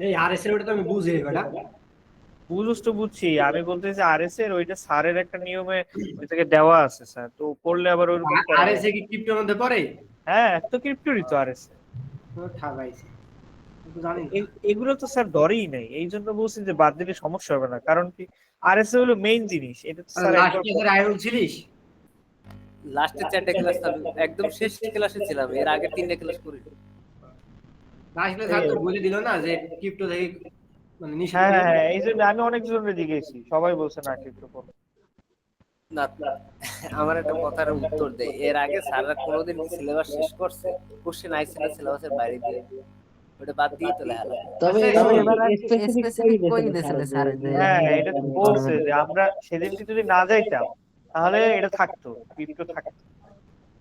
এই আরএস এর ওটা তো আমি বুঝি বেটা। বুঝছ তো বুঝছি, আমি বলতেছি আরএস এর ওইটা স্যারের একটা নিয়মে ওইটাকে দেওয়া আছে স্যার, তো করলে আবার ওইরকম করা আরএস যায়। এ কি ক্রিপ্টোর মধ্যে পড়ে? হ্যাঁ, তো ক্রিপ্টোরই তো আরএস। ও ঠাগাইছে, তো জানি না। এগুলো তো স্যার ধরেই নাই, এই জন্য বলছি যে বাদ দিলে সমস্যা হবে না, কারণ কি আরএস হলো মেইন জিনিস, এটা তো স্যার লাস্ট একবার ইয়ার আয়রন ছিলিস? লাস্টে 4টা ক্লাস একদম শেষ ক্লাসে ছিলাম, এর আগে 3টা ক্লাস করি। লাস্ট স্যার তো বলে দিল না যে ক্রিপ্টো থেকে মানে নিষেধ হ্যাঁ করে। হ্যাঁ হ্যাঁ, এই জন্য আমি অনেক জনের জিজ্ঞেসি, সবাই বলছে না ক্রিপ্টো করো। না, আমার একটা কথার উত্তর দেয়, এর আগে স্যাররা কোনোদিন কি সিলেবাস শেষ করছে? কোশ্চেন আইছে না সিলেবাসের বাইরে দিয়ে? ওটা বাদ দিয়ে তো লেখা লাগে। তবে আচ্ছা, তবে শোন, এবার স্পেসিফিক স্পেসিফিক কই দিয়েছিল স্যার যে হ্যাঁ, এই এটা তো এই বলছে করবে। যে আমরা সেদিনকে যদি না যাইতাম তাহলে এটা থাকতো, ক্রিপ্টো থাকতো।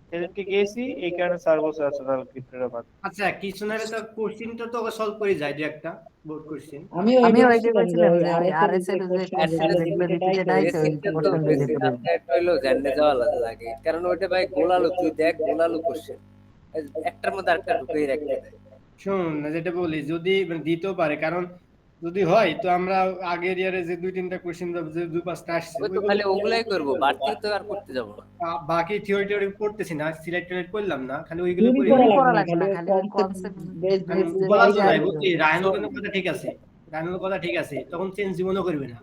সেদিনকে গেছি, এই কারণে স্যার বলছে আচ্ছা তাহলে ক্রিপ্টোটা বাদ। আচ্ছা কিশোনারে তো কোশ্চেনটা তো সলভ করে যায় যে একটা বোর্ড কোশ্চেন। আমিও আমিও ওইটাই ওইটাই বলছিলাম যে বলছিলাম ওই যে ওই আরএস আরএস এর এর যে যে কোশ্চেন যেগুলো দিতে যেটা আইছে ওই বেসিকটা তো কোশ্চেন দিয়ে বেসিক দিতে হবে। একটা হইলো জানতে যাওয়া লাগে, কারণ ওইটা ভাই গোলালো, তুই দেখ গোলালো কোশ্চেন, একটার মধ্যে আরেকটা ঢুকিয়ে রাখতে দেয়। শোন না, যেটা বলি যদি মানে দিতেও পারে, কারণ যদি হয় তো আমরা আগের ইয়ারে যে 2-3টা কোশ্চেন যে 2-5টা আসছে ওই তো খালি ওগুলাই করবো, বাড়তি তো আর করতে যাবো না। বাকি থিওরি টিওরি পড়তেছি না, সিলেক্ট টিলেক্ট করলাম না, খালি ওইগুলো থিওরি করি। করা থিওরি লাগবে করা না, লাগবে খালি না, খালি ওই ওই কনসেপ্ট কনসেপ্ট বেস আমি বেস যে বলা তো জায়গা নাই, আছে বুঝলি রায়হানুর কিন্তু কথা ঠিক আছে, রায়হানুর কথা ঠিক আছে, তখন চেঞ্জ জীবনও করবে না,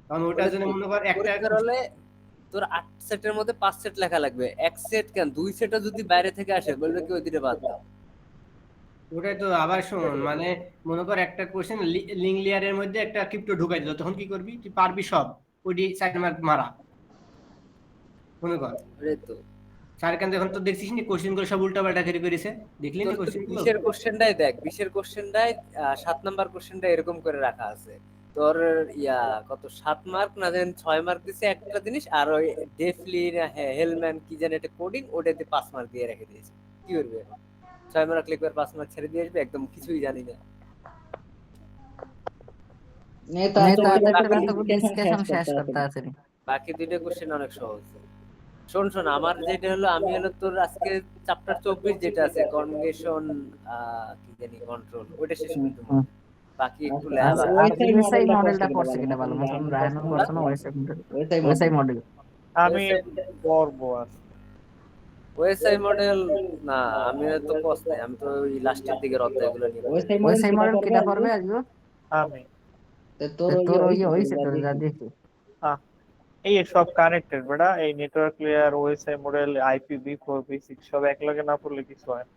কারণ ওটার জন্য মনে কর একটা পরীক্ষার হলে তোর 8 সেটের মধ্যে 5 সেট লেখা লাগবে, এক সেট কেন 2 সেটও যদি বাইরে থেকে আসে বলবে কি ওই দিকে বাদ দাও। ওটাই তো। আবার শোন মানে মনে কর একটা কোশ্চেন লিঙ্ক লেয়ারের মধ্যে একটা ক্রিপ্টো ঢুকাই দিল, তখন কি করবি? তুই পারবি সব ওইটি সাইড মার্ক মারা, মনে কর। ওই তো স্যার কেন এখন তো দেখছিস নি কোশ্চেন গুলো সব উল্টা পাল্টা করে করেছে, দেখলি তোর নি তো কোশ্চেন গুলো? 20 এর কোশ্চেনটাই দেখ, 20 এর কোশ্চেনটাই 7 নাম্বার কোশ্চেনটা এরকম করে রাখা আছে তোর, কত 7 মার্ক না জানি 6 মার্ক দিছে একটা জিনিস, আর ওই ডেফলি না হেলম্যান কি জানি একটা কোডিং, ওটাতে 5 মার্ক দিয়ে রেখে দিয়েছে। কি করবে এখন? 6 মার্ক লিখবে আর 5 মার্ক ছেড়ে দিয়ে আসবে, একদম কিছুই জানি না। নেতা ডিসকাশন শেষ করতে আছে। বাকি দুইটা কোশ্চেন অনেক সহজ। শোন আমার যেটা হলো, আমি হলো তোর আজকে চ্যাপ্টার 24 যেটা আছে কনজুগেশন কি জানি কন্ট্রোল, ওটা শেষ করতে হবে। বাকি একটু ল্যাব আচ্ছা, আছে। আর ওএসআই মডেলটা পড়ছে কিনা ভালো মতন, রায়হানুর পড়ছে না ওএসআই মডেল? ওএসআই মডেল আমি পড়বো আর ওএসআই মডেল না, আমি তো পড়ছ নাই, আমি তো ওই লাস্টের দিকের অধ্যায়গুলো নিয়ে ওএসআই মডেল কিটা পড়বে আজকে? আমি তোর ওই হইছে তোর যা দেখি। এই সব কানেক্টেড বেটা, এই network layer, OSI model, IPv4v6 সব একলগে না পড়লে কিছু হয় না।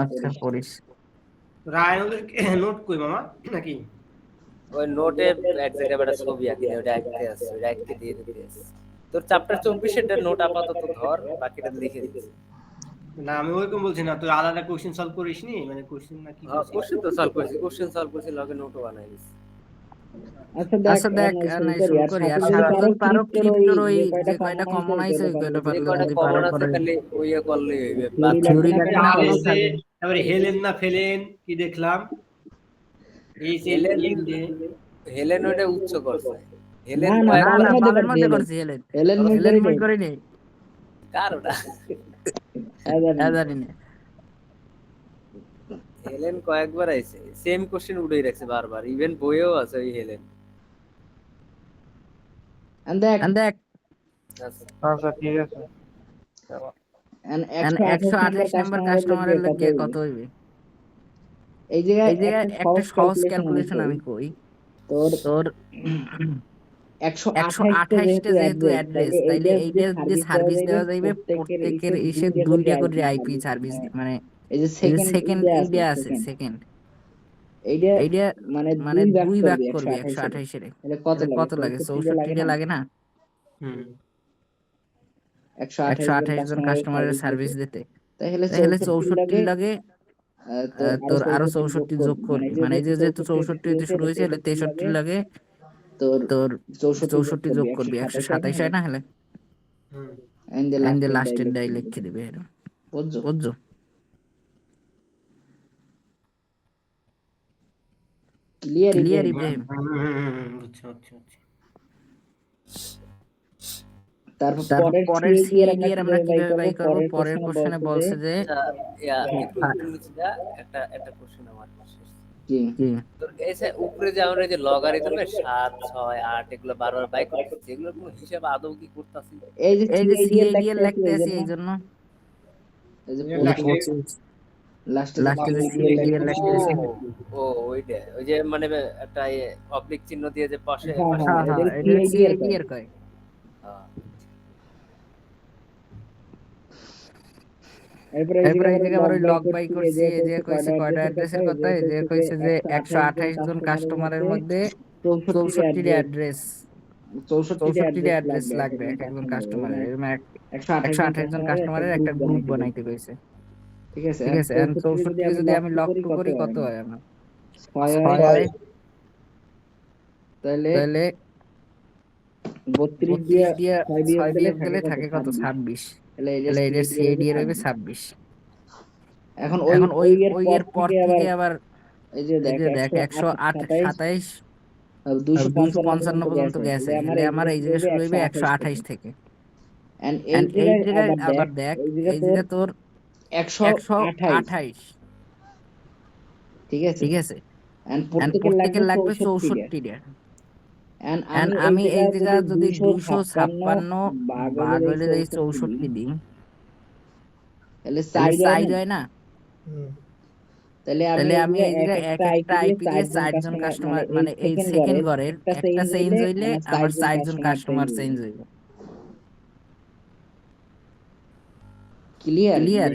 আচ্ছা পড়িস। রায়হানুর নোট কই মামা নাকি? ওই নোটে এক জায়গায় একটা ছবি আঁকি, ওটা আঁকতে আছে, ওটা আঁকতে দিয়ে দিতে আছে। তোর চ্যাপ্টার 24 এর নোট আপাতত ধর, বাকিটা লিখে দিচ্ছি। না আমি ওরকম বলছি না, তুই আলাদা কোশ্চেন সলভ করিস নি, মানে কোশ্চেন না কি কোশ্চেন তো সলভ করছি, কোশ্চেন সলভ করছি, লগে নোটও বানাই দিছি। আচ্ছা দেখ নাই শুরু করি, আর সারা যদি পারো ক্রিপ্টোর ওই যে কয়টা কমন আইছে ওই কয়টা যে পারলে কয়টা যদি কমন পারো আছে করে খালি ওইয়া করলেই হইবে। থিওরি লেখা না হলেও আছে। থাকবে। তারপরে হেলেন না ফেলেন কি দেখলাম, এই যে হেলেন ওটা উচ্চ করছে, হেলেন না, না কয়েকবার না বামের মধ্যে করছি হেলেন, হেলেন মই করি নাই, কার ওটা? জানি না। হেলেন কয়েকবার আইছে, সেম কোশ্চেন উড়াই রাখছে বারবার, ইভেন বইয়েও আছে ওই হেলেন। and দেখ দেখ আচ্ছা আচ্ছা ঠিক আছে। and 128 নাম্বার কাস্টমারের লাগে কত হইবে? এই জায়গায় এই জায়গায় একটা একটা সহজ সহজ ক্যালকুলেশন আমি কই। তোর তোর 128টা 128টা যেহেতু অ্যাড্রেস অ্যাড্রেস, তাইলে এইটা এইটা যে সার্ভিস দেওয়া যাইবে প্রত্যেকের এসে 2টা করে আইপি সার্ভিস, মানে এই যে এই যে সেকেন্ড সেকেন্ড ইডে ইডে আছে আছে সেকেন্ড, এইটা এইটা মানে মানে 2 ভাগ ভাগ করবি করবে 128 128 এর। তাহলে কত এটা কত লাগে? 64টা লাগে না? 128 জন কাস্টমারের সার্ভিস দিতে, তাহলে তাহলে 64 64 লাগে তোর আরো 64 যোগ করবি, মানে এই যে যেহেতু 64 তে শুরু হয়েছে, তাহলে 63 লাগে তোর তোর 64 যোগ করবি 127 হয় না? হলে এন্ড এন্ড দ্য লাস্টের ডাই লিখে দিবে এরকম, বুঝছো বুঝছো? Clear clear Ibrahim Ibrahim. তারপর তারপর পরের পরের সিএডি সিএডি আমরা এর আমরা কিভাবে বাই কিভাবে বাই করব? করব? পরের কোশ্চেনে বলছে যে আচ্ছা, একটু হ্যাঁ। একটু নিচে যা, একটা কোশ্চেন আমার শেষ। কি কি তো এই যে উপরে যে আমরা যে লগারিদমে 7 6 8 এগুলো বারবার বাই করতেছি, এগুলোর কোনো হিসাব আদৌ কি করতেছি? এই যে এই যে সিএডি এর সিএডি এর লিখতে আছে এই জন্য, এই যে এই যে 25 লাস্টে লাস্টে যে সিএডি এর লিখতে আছে। ও ওইটা, ওই যে মানে একটা অবলিক চিহ্ন দিয়ে যে পাশে পাশে হ্যাঁ হ্যাঁ, এটা সিএডি এর কয়। হ্যাঁ। এরপর এরপরে এই জায়গায় আবার ওই লগ বাই করছি, এই যে কইছে কয়টা অ্যাড্রেসের কথা, এই যে কইছে যে 128 জন কাস্টমারের মধ্যে 64টি অ্যাড্রেস 64টি অ্যাড্রেস লাগবে এক একজন কাস্টমারের, এরকম 128 জন কাস্টমারের একটা গ্রুপ বানাইতে কইছে। ঠিক আছে ঠিক আছে, এখন 64 যদি আমি লগ টু করি কত হয় আমার? 6 হয়, তাহলে তাহলে 32 32 দিয়ে দিয়ে 6 6 বিয়োগ বিয়োগ দিলে দিলে থাকে থাকে কত কত? 26 26। তাহলে তাহলে এটার সিএডি এর হবে 26 26। এখন এখন ওই ওই এর পর থেকে আবার এই যে এই যে দেখ 127 127 255 255 পর্যন্ত গেছে, তাহলে তাহলে আমার এই জায়গায় শুরু হইবে 128 থেকে। এন্ড এই এন্ড এই জায়গায় জায়গায় আবার দেখ, এই জায়গায় তোর 128 128, ঠিক আছে ঠিক আছে? এন্ড এন্ড প্রত্যেকের প্রত্যেকের লাগবে 64 64টা। এন্ড এন্ড আমি এই জায়গায় যদি 256 256 ভাগ হলে হলে যদি 64 দিই, তাহলে তাহলে 4 সাইড হয় না? তাহলে আমি এই জায়গায় এক একটা আইপি দিয়ে 4 জন কাস্টমার, মানে এই সেকেন্ড ঘরের একটা চেঞ্জ হইলে আমার 4 জন কাস্টমার চেঞ্জ হইবে। Clear clear?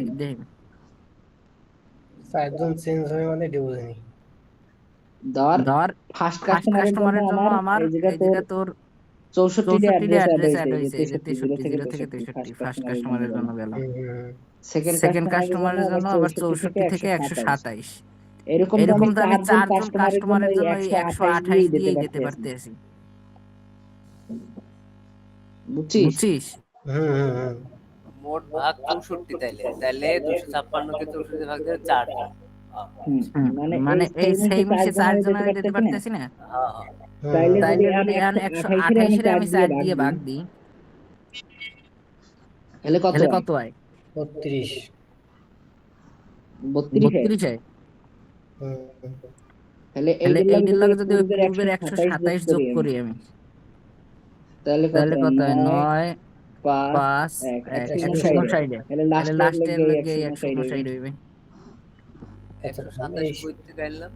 চারজন চেঞ্জ হয়ে মানে ডিউজেনি ধর ফার্স্ট ফার্স্ট কাস্টমারের জন্য আমার এই এই জায়গা তোর 64 64টা অ্যাড্রেস অ্যাড্রেস অ্যাড অ্যাড হয়েছে হইছে, এই যে 63 0 থেকে 63 ফার্স্ট কাস্টমারের জন্য গেল। সেকেন্ড সেকেন্ড কাস্টমারের জন্য আবার 64 থেকে 127। এরকম এরকম তো আমি 4 জন কাস্টমারের কাস্টমারের জন্য এই 128 দিয়েই দিতে দিতে পারতেছি, বুঝছিস মোট ভাগ 64, তাইলে তাইলে 256 কে 64 ভাগ দিলে 4 জন। মানে এই সেম সে 4 জনের দিতে পারতেছি না? হ্যাঁ হ্যাঁ। তাইলে যদি আমি 128 এর আমি 4 দিয়ে ভাগ দিই, তাহলে তাহলে কত হয়? 32 32 হয়। তাহলে তাহলে এইটার এইটার লগে লগে যদি পূর্বের 127 যোগ করি আমি, তাহলে তাহলে কত হয়? 9 5 5 159 159। তাহলে লাস্টের লগে 159 হইবে। 127 করতে গেলাম,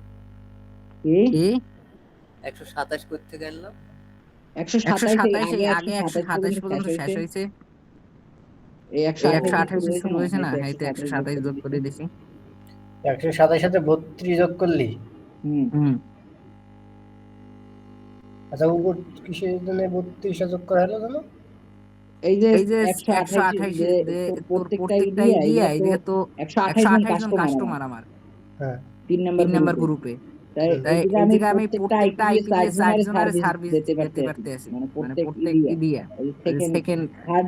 কি 127 করতে গেলাম, 127 আগে 127 পর্যন্ত শেষ হইছে, এই এই 128 শুরু হয়েছে না? এই তো 127 যোগ করে দিছি। 127 সাথে 32 যোগ করলি, হুম, আচ্ছা উপর কিসের জন্য 32 যোগ করা হলো জানো? এই যে এই যে 128 যে তোর প্রত্যেকটা ইডিয়া এই যে তো 128 জন কাস্টমার আমার হ্যাঁ 3 নাম্বার গ্রুপে, তাই এই জায়গায় আমি প্রত্যেকটা আইপি দিয়ে 4 জনের সার্ভিস দিতে পারতেছি, মানে প্রত্যেক ইডিয়া সেকেন্ড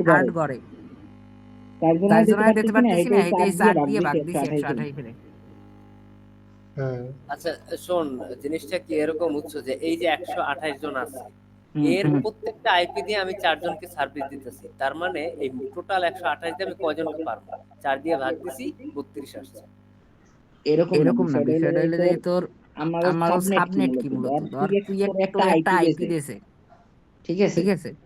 থার্ড ঘরে 4 জনের দিতে পারতেছি না, এই 4 দিয়ে ভাগ দিছি 128 এর। আচ্ছা শোন, জিনিসটা কি এরকম হচ্ছে যে এই যে 128 জন আছে, এর প্রত্যেকটা আইপি দিয়ে আমি 4 জনকে সার্ভিস দিতেছি, তার মানে এই টোটাল 128 দিয়ে আমি কয়জনকে পারবো? 4 দিয়ে ভাগ দিছি 32 আসছে। এরকম না, বিষয়টা হলো যে তোর আমার সাবনেট কি মূলত, ধর তুই একটা আইপি দিয়েছে, ঠিক আছে ঠিক আছে?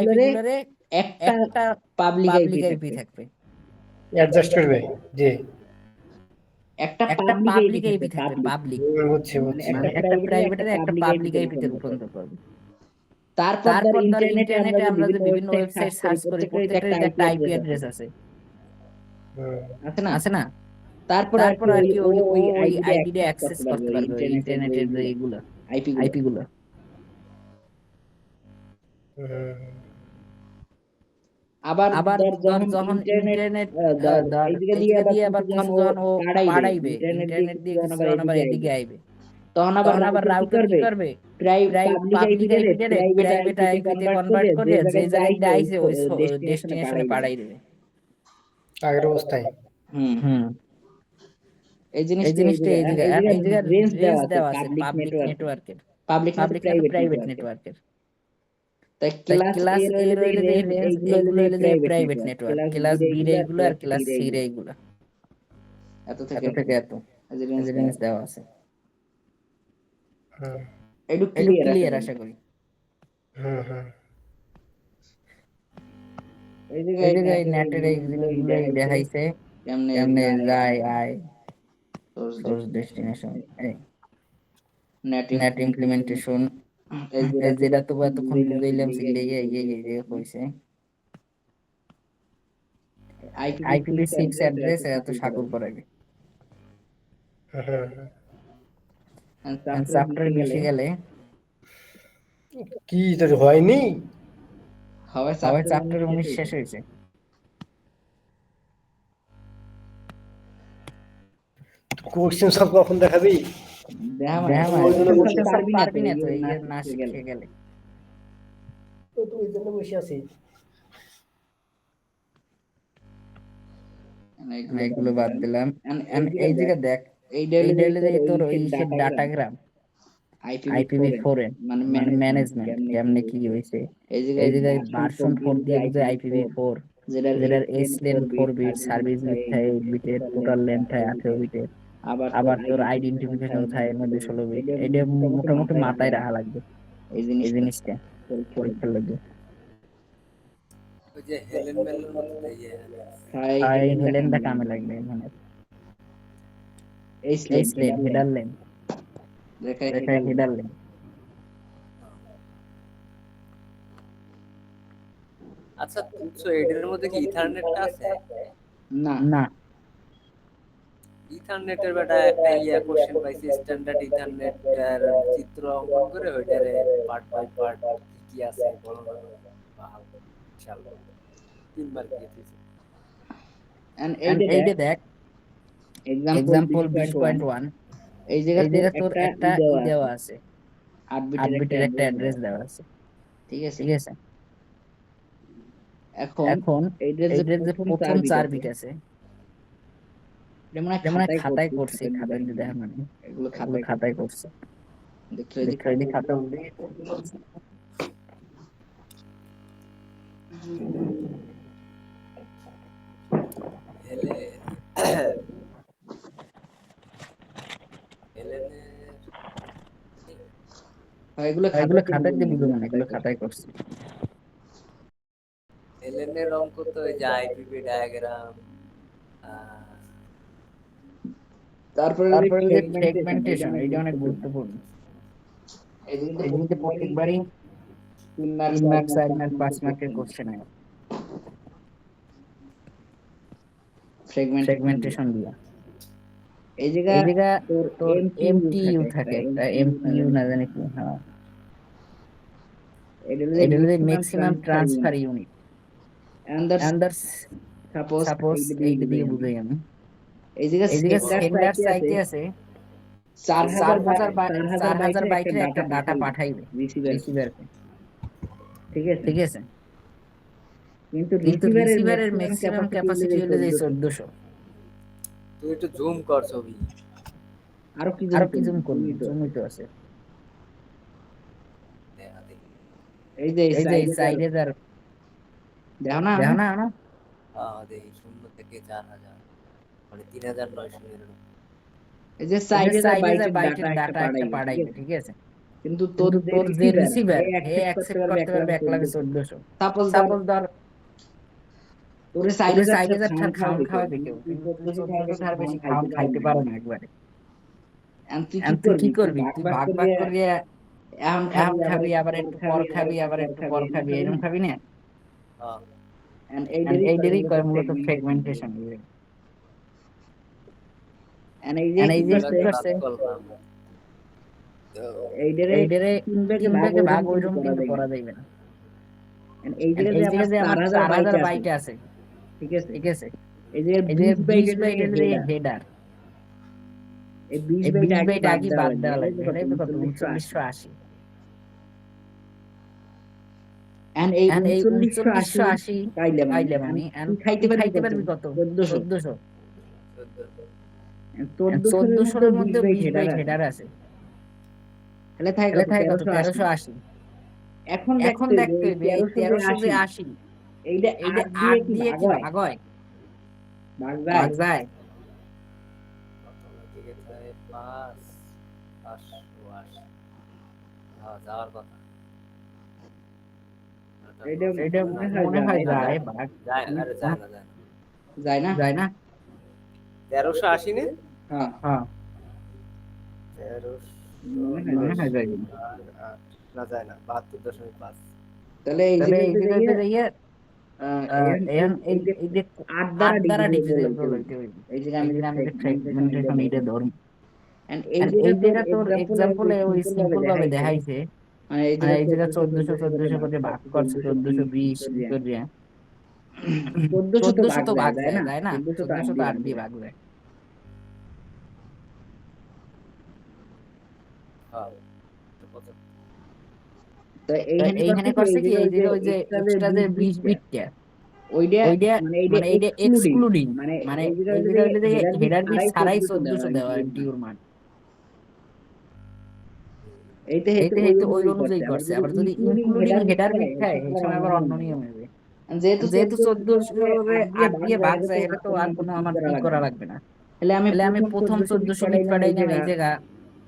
আইপিগুলোরে একটা একটা পাবলিক পাবলিক আইপি আইপি থাকবে। থাকবে। অ্যাডজাস্ট করবে জি একটা একটা পাবলিক পাবলিক আইপি আইপি থাকবে, থাকবে, পাবলিক। পাবলিক বুঝছি মানে বুঝছি মানে একটা প্রাইভেটের একটা পাবলিক আইপিতে রূপান্তর করবে। তারপর তারপর ধর ইন্টারনেটে ইন্টারনেটে আমরা যে বিভিন্ন ওয়েবসাইট ওয়েবসাইট সার্চ সার্চ করি, প্রত্যেকটারই যে একটা আইপি অ্যাড্রেস আছে, আছে না? তারপর তারপর আর কি ওই ওই আইপিটা আইপিটা অ্যাক্সেস অ্যাক্সেস করতে করতে পারবে পারবে ওই ইন্টারনেটের যে এইগুলো আইপিগুলো। আইপিগুলো। আবার আবার ধর ধর যখন যখন ইন্টারনেট ইন্টারনেট ধর ধর এইদিকে দিয়ে এইদিকে আবার দিয়ে আবার কিছু কিছু যখন ও যখন ও পাড়াইবে, পাড়াইবে, ইন্টারনেট দিয়ে যখন কিছু আবার যখন আবার এদিকে এদিকে আইবে, আইবে, তখন আবার তখন আবার রাউটার কি রাউটার কি করবে, করবে, পাবলিক পাবলিক আইপিটারে আইপিটারে প্রাইভেট প্রাইভেট আইপিতে আইপিতে কনভার্ট কনভার্ট করে করে যে যে জায়গায় জায়গায় আইছে আইছে ওই ওই ডেস্টিনেশনে ডেস্টিনেশনে পাঠাই দিবে। আগের অবস্থায়। হুম, হুম, এই এই জিনিসটা জিনিসটা এই জায়গায় আর এই জায়গায় রেঞ্জ রেঞ্জ দেওয়া দেওয়া আছে আছে পাবলিক নেটওয়ার্কের, পাবলিক না তো পাবলিক না তো প্রাইভেট প্রাইভেট নেটওয়ার্কে। নেটওয়ার্কের। তাই তাই ক্লাস ক্লাস এ এ রইলে যে রইলে যে রেঞ্জ রেঞ্জ এইগুলো হইলে এইগুলো যে হইলে যে private private network, network, class class B B রে এইগুলো আর ক্লাস সি রে এইগুলো, এত এত থেকে থেকে এত রেঞ্জ এই রেঞ্জ দেওয়া আছে। একটু একটু ক্লিয়ার ক্লিয়ার আশা আশা করি। এই এই জায়গায় জায়গায় নেটের নেটের এই এইগুলোই জিনিসগুলোই দেখাইছে দেখাইছে কেমনে কেমনে যায় যায় আয় source source destination, net net implementation, এই যেটা তো এতক্ষণ বুঝাইলাম বুঝাইলাম সিগলে সিগলে ইয়ে কইছে। আইপিভি6 IPv6 অ্যাড্রেস এত সাকুর করাবে। সফটওয়্যার মিশে গেলে কি তোর হয়নি? হবে সবাই চ্যাপ্টার চ্যাপ্টার 19 শেষ শেষ হয়েছে। কোশ্চেন সব কখন দেখাবি? দেখা দেখা মানে মানে কোশ্চেন কোশ্চেন সব পারবি না তো এই এই না না শিখে গেলে শিখে গেলে। তো তুই জন্য বসে আছিস। এগুলো বাদ দিলাম। এই দেখ জায়গা দেখ এই এই ডেলে ডেলে তোর ওই সে ডাটাগ্রাম আইপিভি4 IPv4 মানে মানে ম্যানেজমেন্ট কেমনে কি কেমনে কি হইছে হয়েছে। এই এই জায়গায় জায়গায় ভার্সন ভার্সন 4 4 দিয়ে দিয়ে বুঝায় IPv4 IPv4, যেটার যেটার এসলেন এসলেন 4 বিট, সার্ভিস বিট থাকে 8 বিটের, টোটাল লেন্থ থাকে 18 বিটের। আবার তোর আইডেন্টিফিকেশন থাকে এর মধ্যে 16 বিট। এটা মোটামুটি মাথায় রাখা লাগবে এই জিনিসটা পরীক্ষার লাগবে। ওই যে হেলেন মেলের মতো ইয়ে আর এই হেলেনটা কামে লাগবে মানে এই স্লেন হেডার লেন দেখায় হেডার লেন। আচ্ছা তুচ্ছ এটার মধ্যে কি ইথারনেটটা আছে? না না ইথারনেটের বেটা একটা কোশ্চেন পাইছি, স্ট্যান্ডার্ড ইথারনেট এর চিত্র অঙ্কন করে ওইটারে পার্ট বাই পার্ট কি আছে বর্ণনা করে। বাহ ইনশাআল্লাহ 3 বার দিয়ে দিয়েছে। এইটা দেখ এক্সাম্পল 20.1 এই এই জায়গায় জায়গা তোর একটা ই দেওয়া আছে 8 বিটের একটা অ্যাড্রেস দেওয়া আছে, ঠিক আছে ঠিক আছে। এখন এইটার যে প্রথম 4 বিট আছে যেমন খাতায় করছে, খাতায় যদি দেখা মানে এগুলো এগুলো খাতায় করছে। দেখো এই খাতা উল্টে হেলে হেলেনের এগুলো এগুলো খাতায় দিয়ে বুঝো মানে এগুলো খাতায় করছে। হেলেনের অঙ্ক তো ওই যে আইপিভি ডায়াগ্রাম, তারপরে যে ফ্রেগমেন্টেশন এটা অনেক গুরুত্বপূর্ণ। এই জিনিসটা প্রত্যেকবারই 3 মার্ক 3 মার্ক 4 মার্ক 5 মার্কের কোশ্চেন হয় ফ্রেগমেন্টেশন দিয়া। এই এই জায়গা জায়গা তোর তোর এমটিইউ MTU থাকে একটা MTU না জানি কি, হ্যাঁ এটা এটা হলো maximum maximum transfer unit. Unit under suppose suppose এইটা দিয়ে বুঝাই আমি। এই জায়গা এই জায়গা সেন্ডার সাইটে সাইটে আছে 4000 বাইটের একটা ডাটা পাঠাইবে রিসিভারকে, ঠিক আছে। কিন্তু কিন্তু রিসিভারের ম্যাক্সিমাম ম্যাক্সিমাম ক্যাপাসিটি হলো যে 1400। তুই একটু জুম কর ছবি। আরো কি জুম করবি, জুমই তো আছে। দেখা দেখি। এই যে এই সাইডে যার দেখো না দেখো না দেখি 0 থেকে 4000 মানে 3900 এরকম। এই যে সাইডে সাইডে বাইটের ডাটা ডাটা একটা একটা পাঠাইবে, ঠিক আছে। কিন্তু তোর যে রিসিভার হে হে অ্যাকসেপ্ট করতে পারবে 1,14,000। সাপোজ সাপোজ ধর তোরে তাহলে 4000 4000 খাওয়ান খাওয়াবে কেউ, কিন্তু তুমি 1400 বেশি খাইতে পারো না একবারে। এখন তুই তুই কি করবি, করবি, তুই ভাগ ভাগ করিয়া এখন এখন খাবি, আবার একটু পর খাবি, আবার একটু পর খাবি, এরকম খাবি না। হ্যাঁ। এইটারই কয় মূলত ফ্র্যাগমেন্টেশন। এই যে কি করছে, ভাগ করলাম। তো এইটারে তিন ভাগে ভাগ ওইরকম কিন্তু করা যাইবে না। এই জায়গায় যে আমার 4000 বাইট আছে, ঠিক আছে, ঠিক আছে, এই যে এই যে 20 20 বাইটের যে হেডার, এই 20 এই বাইট 20 আগে বাইট আগে বাদ দেওয়া লাগবে, লাগবে, এটা কত 3980 3980। and এই এখন এই 3980 3980 পাইলাম পাইলাম আমি, তুই তুই খাইতে পারবি কত? 1400। 1400 এর মধ্যে 20 বাইট হেডার আছে, তাহলে তাহলে থাকে কত? 1380। 1380। এখন এখন দেখতে দেখতে হবে হবে এই 1380 1380 এইটা এইটা 8 8 দিয়ে দিয়ে কি কি ভাগ হয়? ভাগ হয়? ভাগ ভাগ যায়। যায়। দিকে যায় 580। হ্যাঁ, যাওয়ার কথা। এইটা মনে হয় যায় ভাগ। যায় না, আরে যায় না, যায় না। যায় না? যায় না? 1380 নে? হ্যাঁ, হ্যাঁ, 1300 মনে হয় যায়। না, যায় না, 72.5। তাহলে এই তাহলে এই জায়গাতে জায়গাতে যাইয়ে এখন এই যে 8 8 দ্বারা ডিভিজিবল ডিভিজিবল হইতে হইবে। এই যে এই আমি যে আমি যে ফ্র্যাগমেন্টেশন ফ্র্যাগমেন্টেশন এটা ধরুন, and আর এই জায়গা তোর এক্সাম্পলে এক্সাম্পলে ওই সিম্পল ভাবে দেখাইছে, মানে এই মানে এই জায়গা 1400 1400 করে ভাগ করছে, 1420 করে। 1400 তো 1400 ভাগ তো ভাগ যায় যায়, না, যায় না? 1400 তো 8 দিয়ে ভাগ যায়। হ্যাঁ। তো এইখানে করছে কি, এই যে ওই যে এক্সট্রা যে 20 বিটটা, ওইটা ওইটা মানে এইটা এক্সক্লুডিং, মানে এই এই জায়গা হইলে যে হেডার বিট ছাড়াই 1400 1400 দেওয়া ডিউর মান। এইতে এইতে হয়তো ওই অনুযায়ী করছে। আবার যদি ইনক্লুডিং হেডার বিট খায়, এই সময় আবার অন্য নিয়ম হবে। যেহেতু যেহেতু 1400 রে 8 দিয়ে ভাগ যায়, যায় এটা তো আর কোনো আমার ই করা লাগবে না। তাহলে তাহলে আমি প্রথম 1400 বিট পাঠাইলাম এই জায়গা,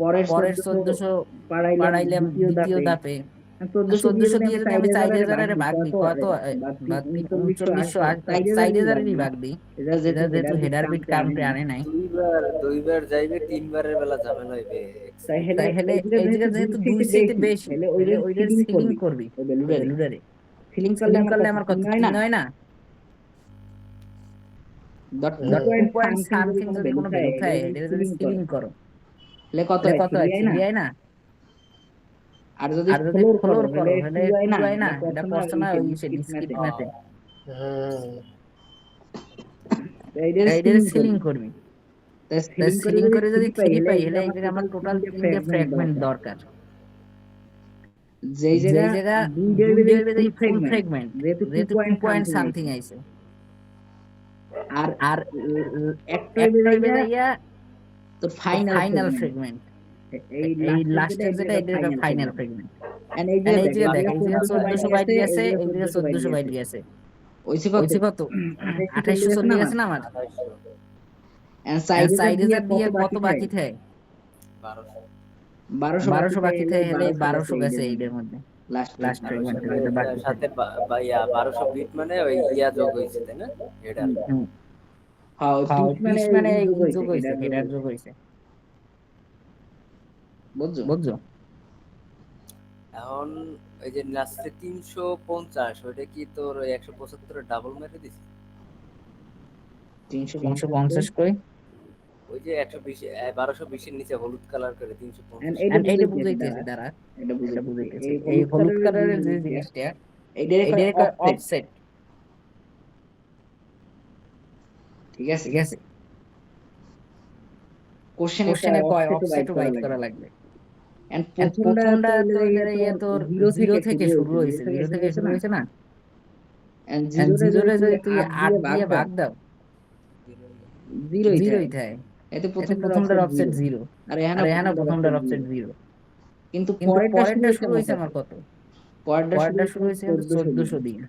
পরের পরের 1400 1400 পাঠাইলাম দ্বিতীয় ধাপে। 1400 দিয়ে যদি আমি 4000 এর ভাগ দিই, কত? বা 3980, 4000 এরই ভাগ দিই। এটা যেহেতু হেডার বিট কাউন্টে আনে নাই, দুইবার যাইবে, তিনবারের বেলা ঝামেলা হইবে। তাই হলে এই জায়গা যেহেতু 2 থেকে বেশি, তাহলে ওইটার সিলিং করবি ভ্যালুটারে। সিলিং সিলিং করলে আমার কত? 3 হয় না? ডট 2 পয়েন্ট সামথিং যদি কোনো ভ্যালু থাকে, এটা যদি সিলিং করো, তাহলে কত তাহলে হয়? কত হয়? 3 হয় না? আর যদি আর যদি ফ্লোর করো, তাহলে তাহলে 2 2 হয় না? এটা পড়ছো না ওই ডিসক্রিট ডিসক্রিট ম্যাথে। ম্যাথে? এইটারে সিলিং করবি। সিলিং করে যদি 3 পাই, হলে এই জায়গায় আমার টোটাল 3টে ফ্র্যাগমেন্ট দরকার। যেই জায়গা 2 ফুল ফ্র্যাগমেন্ট, যেহেতু 2 পয়েন্ট সামথিং আইছে। আর একটাই যাইয়া তোর ফাইনাল ফ্র্যাগমেন্ট, এই লাস্টের যেটা, এটা ফাইনাল ফ্র্যাগমেন্ট। এই যে এই যে দেখ, এই যে 1400 1400 বাইট গেছে, এই যে 1400 বাইট গেছে। ওইছে হইছে কত? 2840 আছে না আমার? সাইডে সাইডে দিয়ে কত বাকি থাকে? 1200 বাকি থাকে, হলে 1200 গেছে এইটার মধ্যে। লাস্ট ফ্র্যাগমেন্ট এটা বাকি সাথে 1200 বিট মানে ওই ইয়া যোগ হইছে, তাই না? হেডার। হ্যাঁ, হ্যাঁ, পিস মানে যোগ হইছে, হইছে, হেডার যোগ হইছে। বুঝছো? এখন ওই যে লাস্টে 350, ওইটা কি তোর ওই 175 এর ডাবল মেরে দিছে? 350 কই? ওই যে 120 1220 এর নিচে হলুদ কালার করে 350। এইটা বুঝাইতেছি, দাঁড়া, এটা বুঝাইতেছি। এই হলুদ কালারের যে জিনিসটা, এইটার অফসেট। ঠিক আছে, ঠিক আছে? কোশ্চেনে কয় অফসেটও বাইট করা লাগবে। এন্ড প্রথমটা তো তোর 0 থেকে শুরু হইছে, 0 থেকে শুরু হইছে না? এন্ড এন্ড 0 রে যদি তুই 8 দিয়ে দিয়ে ভাগ দাও, 0 0ই থাকে। এতে প্রথমটার অফসেট 0, আর আর এখানে প্রথমটার অফসেট 0। কিন্তু পরেরটা শুরু হইছে আমার কত? পরেরটা শুরু হইছে 1400 দিয়ে।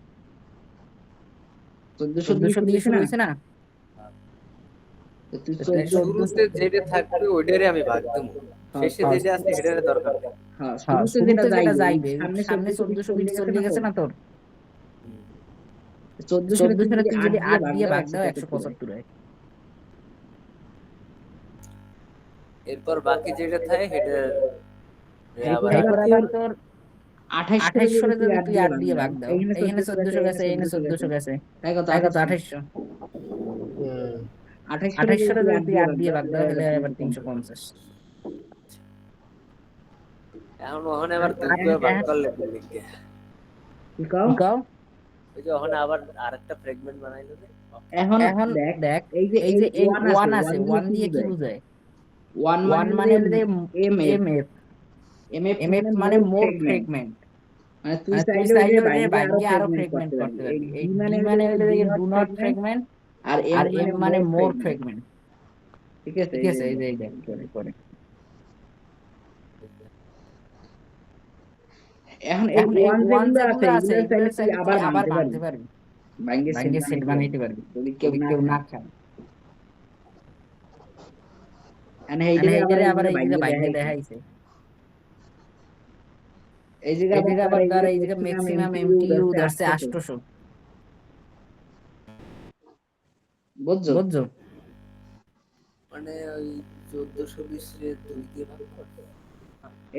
1400 দিয়ে শুরু হইছে না? তুই শুরুতে যেটা থাকবে ওইটারে আমি ভাগ দেব, শেষে যেটা আছে সেটার দরকার নেই। হ্যাঁ, শুরুতে যেটা যাইবে, সামনে 1400 বিট চলে গেছে না তোর? 1400 1400 তুই যদি 8 দিয়ে ভাগ দাও 175 হয়। এরপর বাকি যেটা থাকে সেটা আবার এরপর আবার তোর 2800 2800 যদি তুই 8 দিয়ে ভাগ দাও, এখানে 1400 গেছে, এখানে 1400 গেছে, তাই কত তাই কত 2800। 2800 যদি তুই 8 দিয়ে ভাগ দাও তাহলে আবার 350। এখন ওখানে আবার দুইবার ভাগ করলে লিখে কি কও? কি কও? ওই যে ওখানে আবার আরেকটা ফ্রেগমেন্ট বানাইলো যে এখন এখন দেখ দেখ, এই যে এই যে এই 1 1 আছে, 1 দিয়ে কি বোঝায়? 1 1 মানে হলো যে এমএফ MF, এমএফ MF মানে মোর ফ্রেগমেন্ট। মানে তুই মানে তুই চাইলে চাইলে ওইটা ওইটাকে ভাঙিয়ে ভাঙিয়ে আরো ফ্রেগমেন্ট ফ্রেগমেন্ট করতে এই পারবি। এই ডি ডি মানে মানে হলো যে ডু নট ফ্রেগমেন্ট ফ্রেগমেন্ট, আর আর এম এম মানে মোর ফ্রেগমেন্ট। ফ্রেগমেন্ট। ঠিক আছে, ঠিক আছে, এই যে করে এখন এখন এই 1 যেগুলো যেগুলো আছে এগুলো এগুলো চাইলে তুই চাইলে তুই আবার ভাঙতে ভাঙতে পারবি, ভাঙিয়ে সেট বানাইতে পারবি যদি যদি কেউ না খায়। মানে মানে এই জায়গায় আবার এই জায়গায় ভাঙিয়ে দেখাইছে। এই এই জায়গায় আবার ধর এই জায়গায় ম্যাক্সিমাম ম্যাক্সিমাম এমটিইউ এমটিইউ ধরছে ধরছে 800 800। বুঝছো? বুঝছো? মানে ওই 1420 রে 2 দিয়ে ভাগ করতে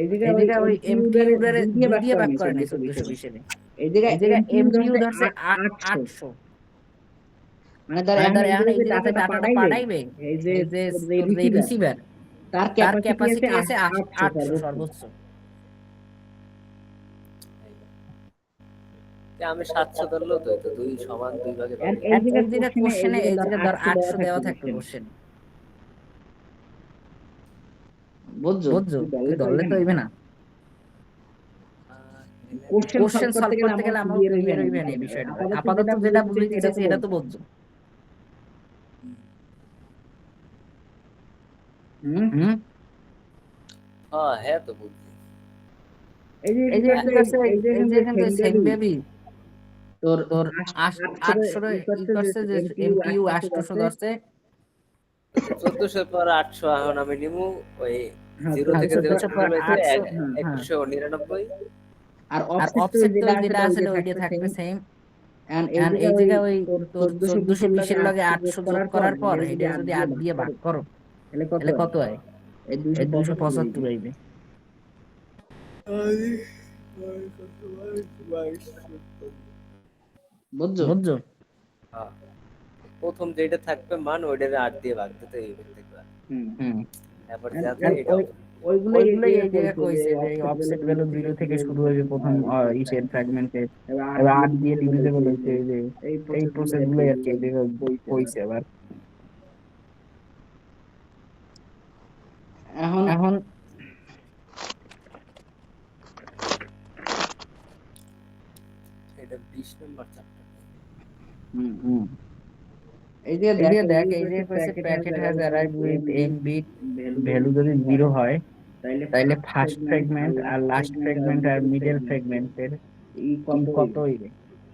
এই এই জায়গায় ওই এমটিইউ ধরে 2 দিয়ে দিয়ে ভাগ করে নাই 1420 1420 এর। এই এই জায়গায় এমটিইউ ধরছে 800 800। মানে ধর মানে ধর এখন এখন এই জায়গায় যে ডাটাটা পাঠাইবে, এই যে এই যে তোর যে রিসিভার, তার তার ক্যাপাসিটি ক্যাপাসিটি আছে 800 সর্বোচ্চ। আমি 700 ধরলো তো 2 সমান 2 ভাগে ভাগ এই এই জায়গায় কোশ্চেনে এই জায়গায় ধর 800 দেওয়া থাকবে কোশ্চেন। বুঝছো? বুঝছো? তুই ধরলে তো হইবে না। কোশ্চেন কোশ্চেন সলভ সলভ করতে গেলে আমার ক্লিয়ার হইবে না এই বিষয়টা। আপাতত যেটা বুঝাইতে চাইছি এটা তো বুঝছো। হুম, হ্যাঁ তো বুঝছি এই যে কি করছে, এই যে এখানে সেম বেবি তোর তোর 800 ই করছে যে এমটিইউ 800 ধরছে। 1400 পর 800 এখন আমি নিমু ওই হ্যাঁ, 0 থেকে 0 1400 পর শুরু হয়েছে 800, হ্যাঁ। 199 আর আর অফসেট তো যেটা আছে ওইটা থাকবে সেম। এন্ড এই জায়গায় ওই তোর 1420 এর লগে 800 যোগ করার পর এটা যদি 8 দিয়ে ভাগ করো তাহলে কত হয়? এই এই 275 হইবে। বুঝছো? বুঝছো? হ্যাঁ প্রথম যেটা থাকবে মান ওইটারে 8 দিয়ে ভাগ দিতে হইবে দেখবা হুম, তারপর যা যায় এটা ওইগুলো ওইগুলোই এই জায়গায় কইছে যে অফসেট ভ্যালু 0 থেকে শুরু হইবে প্রথম ইসের ফ্র্যাগমেন্টে, এবার 8 দিয়ে ডিভিজিবল হইছে। এই যে এই প্রসেস গুলোই আর কি এই জায়গায় কইছে। আবার এখন এটা 20 নম্বর চ্যাপ্টার এই যে দেখ এই যে কইছে packet has arrived with n bit value যদি 0 হয় তাইলে ফার্স্ট ফ্র্যাগমেন্ট আর লাস্ট ফ্র্যাগমেন্ট আর মিডল ফ্র্যাগমেন্টের কত হইবে।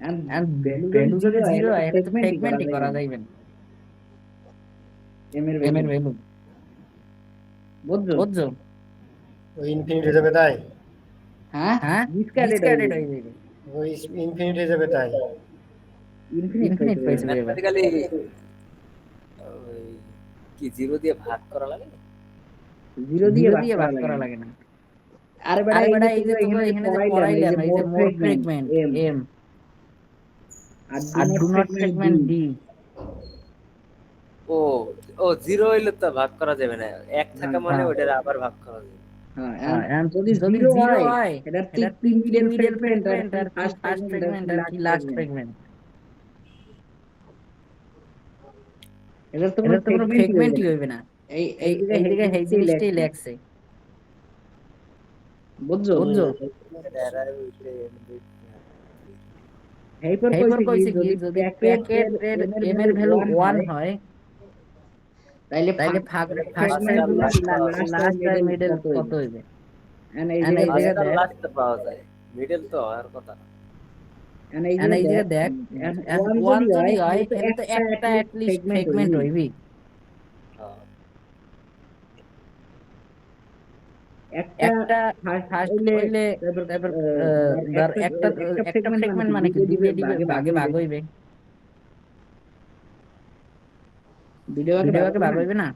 এন্ড ভ্যালু যদি 0 হয় এটা তো ফ্র্যাগমেন্টই করা যাইবে না এম এম এর ভ্যালু। বুঝছো? ওই ইনফিনিট হয়ে যাবে তাই, হ্যাঁ ডিসকার্ডেড হয়ে যাবে, ওই ইনফিনিট হয়ে যাবে তাই। ইনফিনিট হয়ে যাবে। ম্যাথমেটিক্যালি ওই কি 0 দিয়ে ভাগ করা লাগে 0 0 দিয়ে ভাগ করা লাগে না। আরে বেটা এই যে তোমরা এখানে যে পড়াইলাম এই যে more fragment M R do not fragment D. ও ও 0 হইলে তো ভাগ করা যাবে না 1 থাকা মানে ওইটারে আবার ভাগ করা যাবে হ্যাঁ যদি 0 হয় এটা তিন মিডল ফ্র্যাগমেন্ট আর ফার্স্ট ফ্র্যাগমেন্ট আর কি লাস্ট ফ্র্যাগমেন্ট। এটা তো কোনো ফ্র্যাগমেন্টই হইবে না। এই এই জায়গায় এই জিনিসটাই লেখছে। বুঝছো? হেইপর কইছে কি যদি প্যাকেটের এম এর ভ্যালু 1 হয় তাইলে ফার্স্ট লাস্ট আর মিডল কত হইবে। এই জায়গায় দেখ লাস্ট পাওয়া যায় মিডল তো আর কথা এই জায়গায় দেখ 1 যদি হয় তাহলে তো একটা অ্যাট লিস্ট ফ্র্যাগমেন্ট হইবি। একটা ফার্স্ট হইলে তারপর ধর একটা ফ্র্যাগমেন্ট মানে কি দিবে ভাগে ভাগ হইবে। ভিডিও ভিডিও আগে ভালো হইবে না?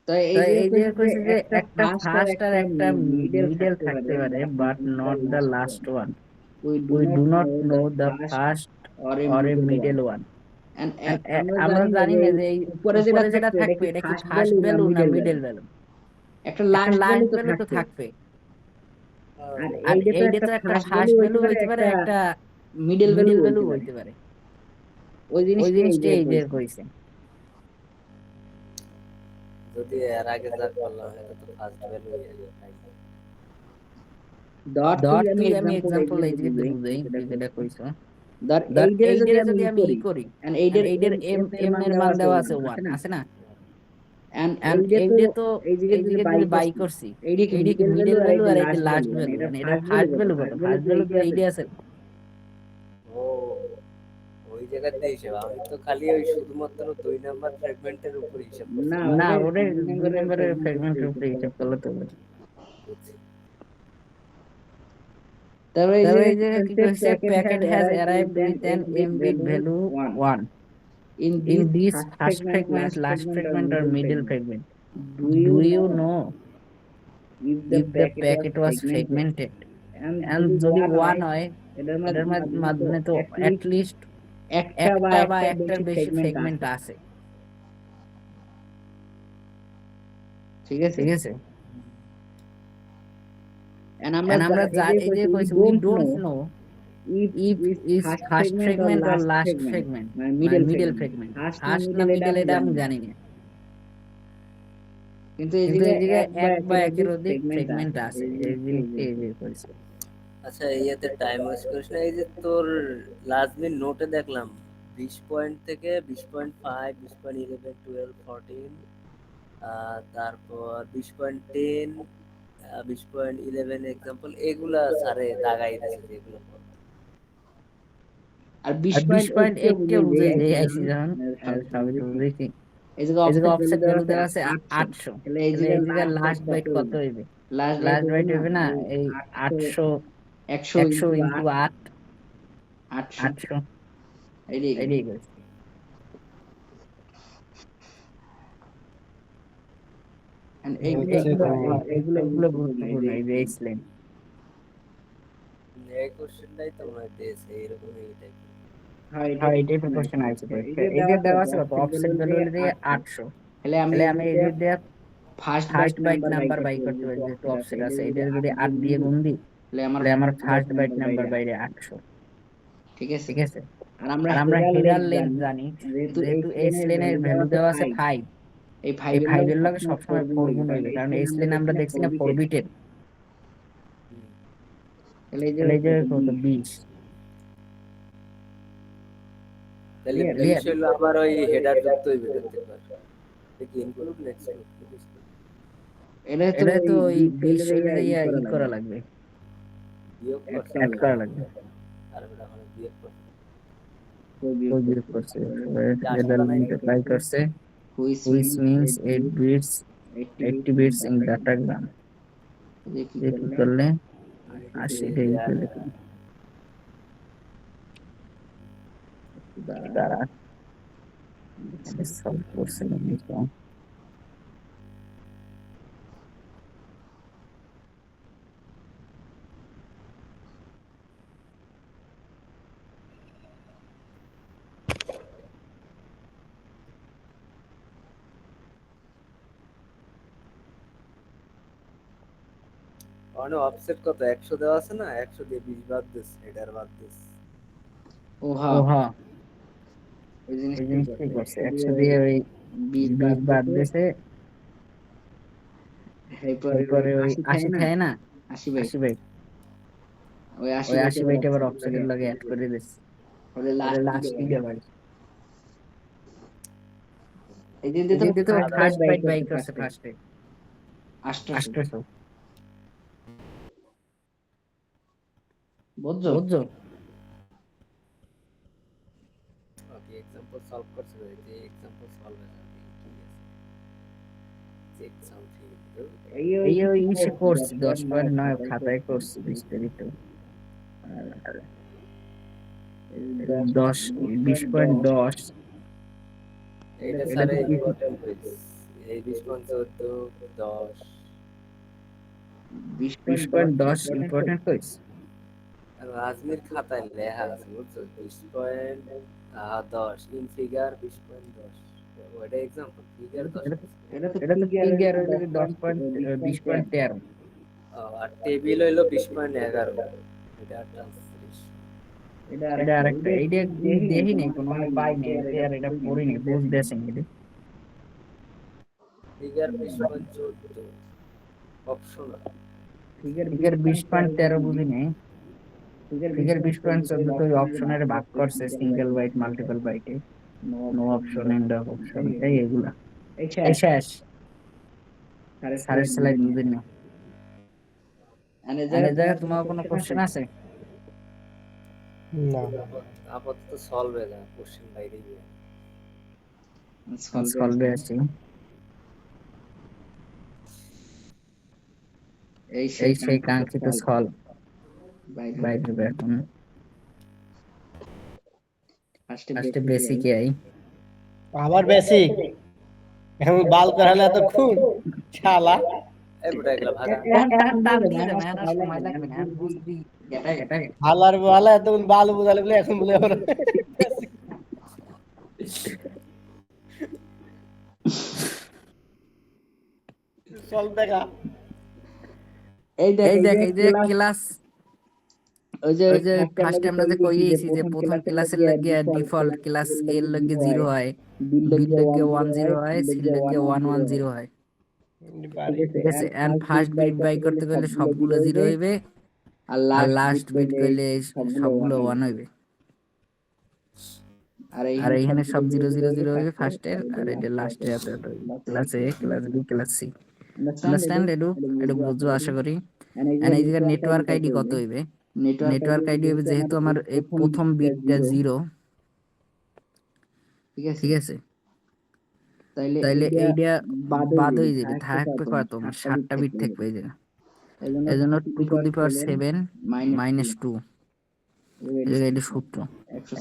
তো তো এই যে কইছে কইছে যে একটা একটা ফার্স্ট আর একটা মিডল মিডল থাকতে পারে but not the last one. We we do do not not know know the the first first or a or a middle one. Middle one. And আমরা আমরা জানি জানি না না যে যে এই উপরে উপরে যেটা থাকবে থাকবে এটা কি ফার্স্ট ফার্স্ট ভ্যালু না ভ্যালু না মিডল মিডল ভ্যালু। ভ্যালু। একটা একটা লাস্ট ভ্যালু লাস্ট তো ভ্যালু তো থাকবে। থাকবে। আর আর এইটা তো এইটা একটা তো একটা ফার্স্ট ভ্যালু ফার্স্ট ভ্যালু হইতে পারে, হইতে পারে, একটা একটা মিডল ভ্যালু মিডল ভ্যালু হইতে পারে। হইতে পারে। ওই ওই জিনিসটা এই জিনিসটা যে এই যে কইছে। কইছে। যদি এর আগে যা করলাম এটা তো ফার্স্ট ভ্যালু ধর ধর আমি তুই আমি এক্সাম্পল এক্সাম্পল এই বুঝাই যে বুঝাই যেটা কইছি। কইছো। ধর ধর এইটারে যদি এইটারে আমি যদি ই আমি করি, ই করি, এন্ড আর এইটার এইটার এম এম এর এর মান মান দেওয়া দেওয়া আছে আছে 1 ওয়ান, আছে না? আছে না? এন্ড এন্ড এইটা তো এই এই যে জায়গায় বাই যদি বাই করছি, করছি, এইটা কি এইটা কি মিডল ভ্যালু মিডল আর ভ্যালু এইটা আর এইটা লাস্ট লাস্ট ভ্যালু, মানে ভ্যালু, এটা মানে এটা ফার্স্ট ভ্যালু ফার্স্ট কত? ভ্যালু কত? ফার্স্ট ভ্যালু ফার্স্ট তো ভ্যালু তো এইটা আছে। এইটা আছে। ও ওই জায়গাতে হিসাব, আমি তো খালি ওই শুধুমাত্র 2 নাম্বার ফ্র্যাগমেন্টের উপর হিসাব না করছিলাম। না, ওরে ওরে 2 দুই নম্বরের নম্বরের ফ্র্যাগমেন্টের ফ্র্যাগমেন্টের উপর উপরে হিসাব হিসাব করলে করলে তো হবে। বুঝছি। তারপরে এই তারপরে জায়গায় এই কি জায়গায় কি বলছে, করছে, packet has arrived with an m bit m bit value value 1 1 in in this this first first fragment, fragment, last last fragment or fragment or middle middle fragment. fragment. Do Do you you know know if the if the packet was packet was fragmented? fragmented? And And যদি যদি 1 one হয়, হয়, এটার এটার মাধ্যমে তো মাধ্যমে তো at at least least একটা বা একটা বা একটার একটার বেশি বেশি ফ্র্যাগমেন্ট ফ্রেগমেন্ট আছে। আছে। ঠিক আছে? ঠিক আছে? And And আমরা এই যে এই যে কইছি, we কইছি we don't don't know know if if is is first first fragment or fragment or last last fragment, fragment, মানে মানে middle middle fragment, fragment. First না ফার্স্ট না মিডল এটা মিডল আমি এটা আমি জানি না। জানি না। কিন্তু এই কিন্তু এই জায়গায় জায়গায় এক বা এক বা একের একের অধিক অধিক ফ্র্যাগমেন্ট ফ্রেগমেন্ট আছে, আছে। এই এই জিনিসটা জিনিসটা এই এই যে যে কইছে। আচ্ছা ইয়েতে টাইম ওয়েস্ট করিস না। এই যে তোর লাজমিন নোটে দেখলাম 20 পয়েন্ট থেকে 20.5, 20.11, 12, 14, তারপর 20.10, 20.11 এক্সাম্পল, এগুলা স্যারে দাগাই দিয়েছে যেগুলো। আর আর 20.8 কে 20.8 কে বুঝাই যে বুঝাই যে আইছি আইসি যখন যখন সবই তো সবই তো বুঝেছি। বুঝেছি। এই জায়গায় এই জায়গায় অফসেট ভ্যালু অফসেট দেওয়া ভ্যালু আছে দেওয়া আছে 800, 800, তাহলে এই তাহলে এই জায়গায় জায়গায় লাস্ট বাইট লাস্ট কত বাইট কত হইবে? হইবে? লাস্ট বাইট লাস্ট হইবে বাইট না হইবে না এই এই 800, 800, 100 100 ইনটু ইন্টু 8, 8, 800 800, এইটাই কইছে। এটাই কইছে। And এইগুলো হচ্ছে এইগুলো তোমার এইগুলো এইগুলো গুরুত্বপূর্ণ, এই গুরুত্বপূর্ণ, যে এই যে এক্সপ্লেন। এই কোশ্চেনটাই তোমার দিয়েছে এরকম এই টাইপ। হ্যাঁ হ্যাঁ, এটাই এই টাইপের কোশ্চেন কোশ্চেন আছে আইছে পরীক্ষায়। এই পরীক্ষায়। যে এই দেওয়া যে আছে দেওয়া কত, আছে কত, অফসেট ভ্যালু অফসেট ভ্যালু হইলে হলে দিয়ে 800, 800, তাহলে আমি তাহলে এই আমি এই যে যে first byte first bite number number bye bye করতে করতে হবে, পারি যেহেতু যেহেতু অফসেট আছে, অফসেট এটা আছে, যদি এটা যদি 8 8 দিয়ে দিয়ে গুণ গুণ দিই, দিই, তাহলে আমার তাহলে আমার first byte first bite number number বাইরে বাইরে 800। 800। ঠিক আছে? ঠিক আছে? আর আমরা আর আমরা হেডার হেডার লেন্থ লেন্থ জানি, জানি, যেহেতু এই যেহেতু এই স্লেনের স্লেনের ভ্যালু দেওয়া ভ্যালু আছে দেওয়া আছে 5, 5, এই এই 5 এর লগে 5 এর লগে সবসময় 4 সবসময় গুণ 4 হইবে, গুণ কারণ হইবে, এই কারণ স্লেন এই আমরা স্লেনে দেখছি আমরা না দেখছি 4 না 4 বিটের। বিটের। তাহলে এই তাহলে জায়গায় এই কত, জায়গায় কত 20। 20। তাহলে ক্লিয়ার? 20 হইলো আমার ওই হেডার যুক্ত হইবে করতে পারবে। কি ইনক্লুড নেক্সট এটা তো এটা ওই তো ওই 20 হইলে 20 হইলে ই ই করা করা লাগবে, লাগবে, বিয়োগ অ্যাড করতে, করা অ্যাড লাগবে। করা লাগবে। আর এটা মানে বিয়োগ করতে তো বিয়োগ তো বিয়োগ করতে করছে, যে 80 হেডার বানাই মাল্টিপ্লাই করছে, which which means means 8 8 bit, bits, 80 80 bit in bits in datagram. datagram। যে কি যে কি করলে করলে 80 কে 80 এই টা যে ইকুয়াল দ্বারা দ্বারা সলভ করছে নাকি? মানে অফসেট কত 100 দেওয়া আছে না, 100 দিয়ে 20 বাদ দিস, হেডার বাদ দিস। ও ও হ্যাঁ, হ্যাঁ, ওই এই জিনিসটাই জিনিসটাই করছে, করছে, 100 100 দিয়ে দিয়ে ওই 20 বাদ 20 বাদ দিতে, দিছে, এরপরে ওই এরপরে ওই 80 থাকে 80 না, থাকে না, 80 বাইট, 80 বাইট, ওই 80 ওই বাইট 80 আবার বাইট আবার অফসেটের লাগে অফসেটের অ্যাড লগে করে অ্যাড দিবে, করে দিচ্ছে, ওদের ওদের লাস্ট লাস্ট দিকে দিকে বাড়ি। এই যে এই তো যে তো ফার্স্ট বাইট ফার্স্ট বাই বাইট বাই করতে করছে ফার্স্টে ফার্স্টে 800, 800, বুঝছো? বুঝছো? ওকে এক্সাম্পল সলভ করছে, যে এক্সাম্পল সলভ হয়ে যাবে, ঠিক আছে। Check something. এই ওই ইসে করছি 10.9 খাতায় করছি বিস্তারিত। আর 20.10 এটা এটা স্যার তো কি ইম্পর্টেন্ট হয়েছে। এই 20.14 10 20.10 ইম্পর্টেন্ট হইছে। আর রাজনীর খাতায় লেখা আছে বুঝছো 20.10 ইন ফিগার 20.10 ওটা एग्जांपल ফিগার 10 এটা তো ফিগার হইলো 20.13। আর টেবিল হইলো 20.11 এটা 30। এটা আরেকটা এইটা দেখি নাই কোনো পাই নাই আর এটা পড়ি নাই বুঝতেছি না এটা। ফিগার 20.14 অপশন ফিগার 20.13 বুঝি নাই। ফিগার 20.14 তো অপশনের ভাগ করছে সিঙ্গেল বাইট মাল্টিপল বাইটে, নো অপশন এন্ড অপশন এইগুলা। এই শেষ সারের স্লাইড বুঝি না। এনে জায়গা তোমার কোনো কোশ্চেন আছে? না আপাতত সলভ হয়ে যায় কোশ্চেন বাইরে গিয়ে সলভে আছে। এই সেই কাঙ্ক্ষিত সলভ বাইরে এখন ফার্স্টে বেসিক আই। আবার বেসিক এখন বাল করালে এত খুন শালা এই বুড়া এগুলা ভাগা টান দিয়ে দেবে না, সময় লাগবে না বুঝবি। এটা হালার বালা এত বাল বোঝালে বলে এখন বলে আবার চল দেখা এই এই দেখ এই যে ক্লাস ক্লাস ওই ওই যে ফার্স্ট আমরা যে কইয়েছি যে প্রথম ক্লাসের লাগে ডিফল্ট ক্লাস এর লাগে 0 হয়, বি লাগে 10 হয়, সি লাগে 110 হয়। ঠিক আছে, এন্ড ফার্স্ট বিট বাই করতে গেলে সবগুলো 0 হইবে আর আর লাস্ট লাস্ট বিট কইলে সবগুলো 1 হইবে। আর এইখানে সব 0 0 0 হইবে ফার্স্টের, আর এটা লাস্টের এত এত class A class B class C. Understand? এটা বুঝো আশা করি। এন্ড এই জায়গা নেটওয়ার্ক আইডি কত হইবে? নেটওয়ার্ক আইডি হবে যেহেতু আমার এই প্রথম বিটটা 0, ঠিক আছে, তাইলে এইটা বাদ হয়ে যাবে, থাকবে কত আমার 7টা বিট থাকবে এই জায়গা। এজন্য 2 টু দি পাওয়ার 7 মাইনাস 2 এই জায়গা এটা সূত্র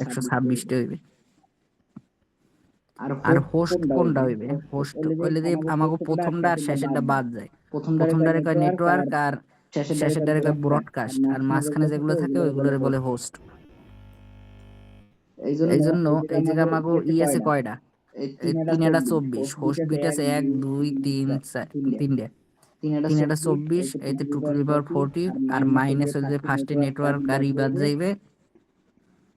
126টা হইবে। আর হোস্ট কোনটা হইবে? হোস্ট কইলে যে আমাগো প্রথমটা আর শেষেরটা বাদ যায়। প্রথমটারে কয় নেটওয়ার্ক আর শেষেরটারে কয় ব্রডকাস্ট, আর মাঝখানে যেগুলো থাকে ওইগুলোরে বলে হোস্ট। এই জন্য এই জায়গা আমাগো আছে কয়টা? এই 3 এটা 24, হোস্ট বিট আছে 1 2 3 4 তিনটা, 3 এটা 24, এইতে 2 to the power 40 R minus হইল যে ফার্স্টে নেটওয়ার্ক আর ই বাদ যাইবে,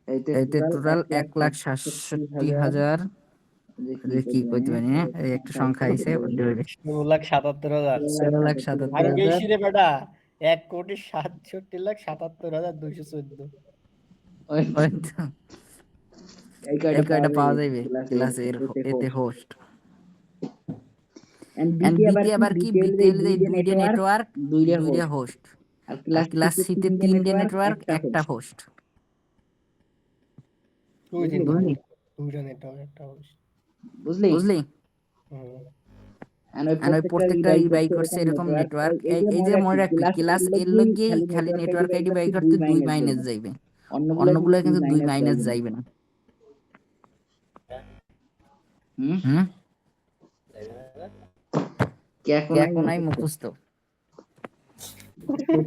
এইতে টোটাল 1,67,000 যে কি কইতে পারি না, এই একটা সংখ্যা আইছে ওইটা হইবে 2,77,000 আর 1,77,000। বেশি রে বেটা 1,67,77,214 ওই তো এই কয়টা পাওয়া যাইবে ক্লাসের এতে হোস্ট। এন্ড বিতে আবার কি? বিতে হইলে যে 2টা নেটওয়ার্ক 2টা হোস্ট, আর ক্লাস সিতে 3টা নেটওয়ার্ক একটা হোস্ট। বুঝলি? দুইটা নেটওয়ার্ক একটা host। বুঝলি? হুম। আর ওই প্রত্যেকটা ই বাই করছে এরকম নেটওয়ার্ক। এই যে মনে রাখবি ক্লাস এর লগেই খালি নেটওয়ার্ক আইডি বাই করতে 2 মাইনাস যাইবে, অন্যগুলো কিন্তু 2 মাইনাস যাইবে না। হুম এখন নাই মুখস্থ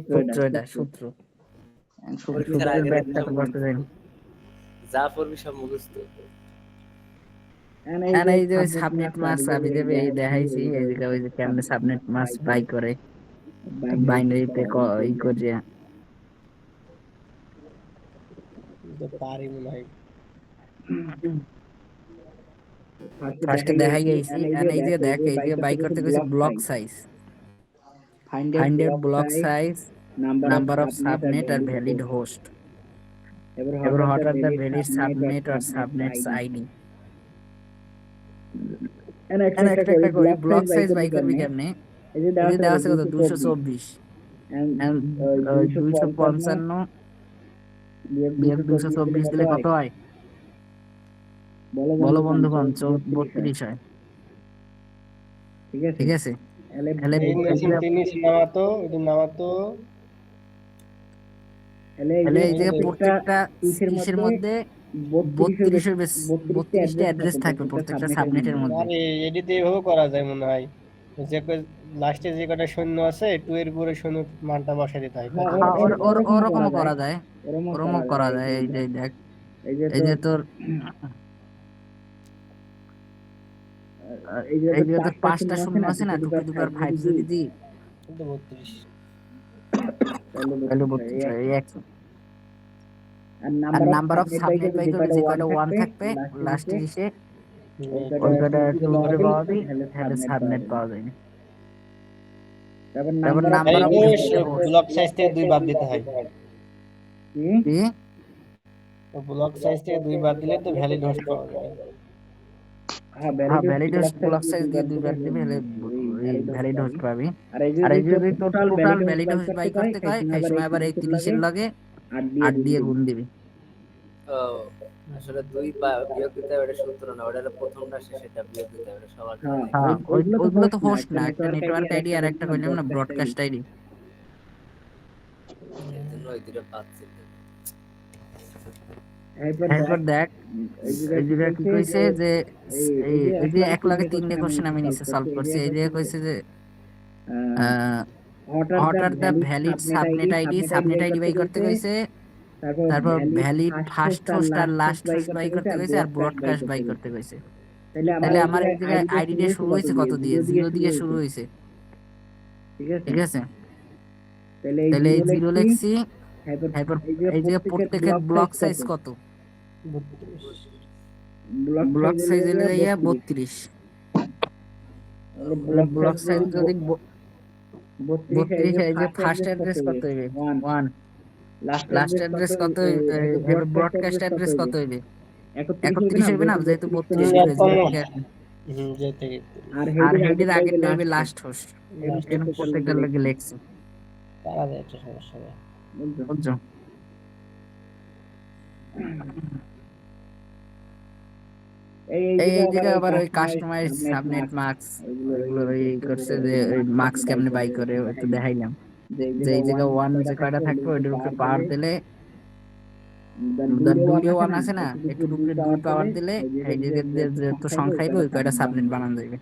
সূত্র, এটা সূত্র পরীক্ষার আগে সূত্রের ব্যাখ্যা তো করতে যাই না। যা পড়বি সব মুখস্থ। আর এই যে সাবনেট মাস চাবি দেবে এই দেখাইছি, এই যে ওই যে কেমনে সাবনেট মাস বাই করে বাইনারিতে ই করে তো পারি মনে হয় ফার্স্টে দেখাই গেছি। আর এই যে দেখ এই যে বাই করতে গেছে block size, find out block size, number of subnet আর ভ্যালিড হোস্ট। এবার what are the valid subnet আর সাবনেটস আইডি। এন্ড একটা করি ব্লক সাইজ বাই করবি কেমনে? এই যে দেওয়া আছে কত 224 এন্ড 255 বিয়োগ 224 দিলে কত হয়? বলো বন্ধুগণ, 32 হয়। ঠিক আছে তাহলে এই মেশিন টেনিস নামাতো এটা নামাতো তাহলে এই যে প্রত্যেকটা ইসের মধ্যে 32টা অ্যাড্রেস থাকবে প্রত্যেকটা সাবনেটের মধ্যে। আরে এডিতে এভাবে করা যায় মনে হয় যে লাস্টে যে কটা সৈন্য আছে 2 এর উপরে সৈন্য মানটা বসাই দিতে হয় হ্যাঁ, ওরকমও করা যায়, ওরকমও করা যায়। এই যে দেখ, এই যে তোর এই যে তোর 5টা শূন্য আছে না, 2 টু দি পাওয়ার 5 যদি দিই কিন্তু 32 তাহলে 32 হয়, এই একই। আর নাম্বার অফ সাবনেট বাই করবে, যে কয়টা 1 থাকবে লাস্টে এসে ওই কয়টা একটু উপরে পাওয়া যায়, তাহলে সাবনেট পাওয়া যায় না। তারপর নাম্বার অফ ব্লক সাইজ থেকে 2 বাদ দিতে হয় কি তো ব্লক সাইজ থেকে 2 বাদ দিলে তো ভ্যালিড হোস্ট পাওয়া যায় হ্যাঁ, ভ্যালিড হোস্ট ব্লক সাইজ দিয়ে 2 বার দিবি, হলে ভ্যালিড হোস্ট পাবি। আর এই যদি টোটাল ভ্যালিড হোস্ট বাই করতে কয়, এই সময় আবার এই 30 এর লগে 8 দিয়ে গুণ দিবি। ও আসলে 2 বিয়োগ দিতে হবে, এটা সূত্র না, ওটা হলো প্রথমটা শেষেরটা বিয়োগ দিতে হবে, এটা সবার জন্য। হ্যাঁ, ওইগুলো তো হোস্ট না, একটা নেটওয়ার্ক আইডি আর একটা কইলাম না ব্রডকাস্ট আইডি। এর জন্য ওই দুটো পাচ্ছি। এরপর দেখ, এই যে কি কইছে যে এই যে 1 লাখে 3টে কোশ্চেন আমি নিচে সলভ করছি। এই যে কইছে যে what are the valid subnet ID বাই করতে কইছে, তারপর ভ্যালিড ফার্স্ট হোস্ট আর লাস্ট হোস্ট বাই করতে কইছে, আর ব্রডকাস্ট বাই করতে কইছে। তাহলে আমার এই জায়গায় আইডি দিয়ে শুরু হইছে কত দিয়ে? 0 দিয়ে শুরু হইছে, ঠিক আছে? তাহলে এই 0 লিখছি, তারপর এই যে প্রত্যেকের ব্লক সাইজ কত? ব্লক সাইজ হলো ইয়া 32। ব্লক সাইজ যদি 32, এই যে ফার্স্ট অ্যাড্রেস কত হইবে? 1। লাস্ট অ্যাড্রেস কত হইবে? এবার ব্রডকাস্ট অ্যাড্রেস কত হইবে? 31 হইবে না, যেহেতু 32 হইবে। আর হেডের আগেরটা হইবে লাস্ট হোস্ট। এরকম প্রত্যেকটার লাগে লিখছি, তারা যায় একটা সমস্যা নেই বুঝছো? এই জায়গায় আবার ওই কাস্টমাইজ সাবনেট মার্কস এগুলো এই করছে, যে ওই মার্কস কেমনে বাই করে একটু দেখাইলাম। যে এই জায়গায় 1 যে কয়টা থাকবে ওইটার উপরে পাওয়ার দিলে, ধর 2 1 আছে না, একটু উপরে 2 পাওয়ার দিলে এই যে যত সংখ্যা হবে ওই কয়টা সাবনেট বানানো যাবে।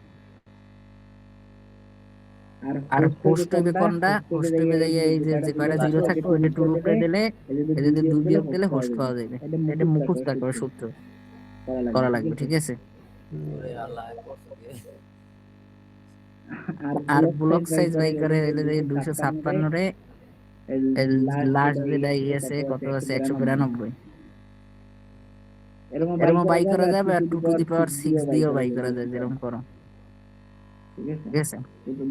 আর হোস্ট হইবে কোনটা? হোস্ট হইবে এই যে কয়টা 0 থাকবে ওইটা 2 উপরে দিলে, এই যে 2 বিয়োগ দিলে হোস্ট পাওয়া যাবে। এটা মুখস্থ করে সূত্র করা লাগবে, ঠিক আছে? ওরে আল্লাহ করছে কি? আর ব্লক সাইজ বাই করে হইলে যে 256 রে লাস্ট যেটা আছে কত আছে? 192। এরকম বাই করা যাবে, আর 2 টু দি পাওয়ার 6 দিয়েও বাই করা যায়, যেরকম করো, ঠিক আছে?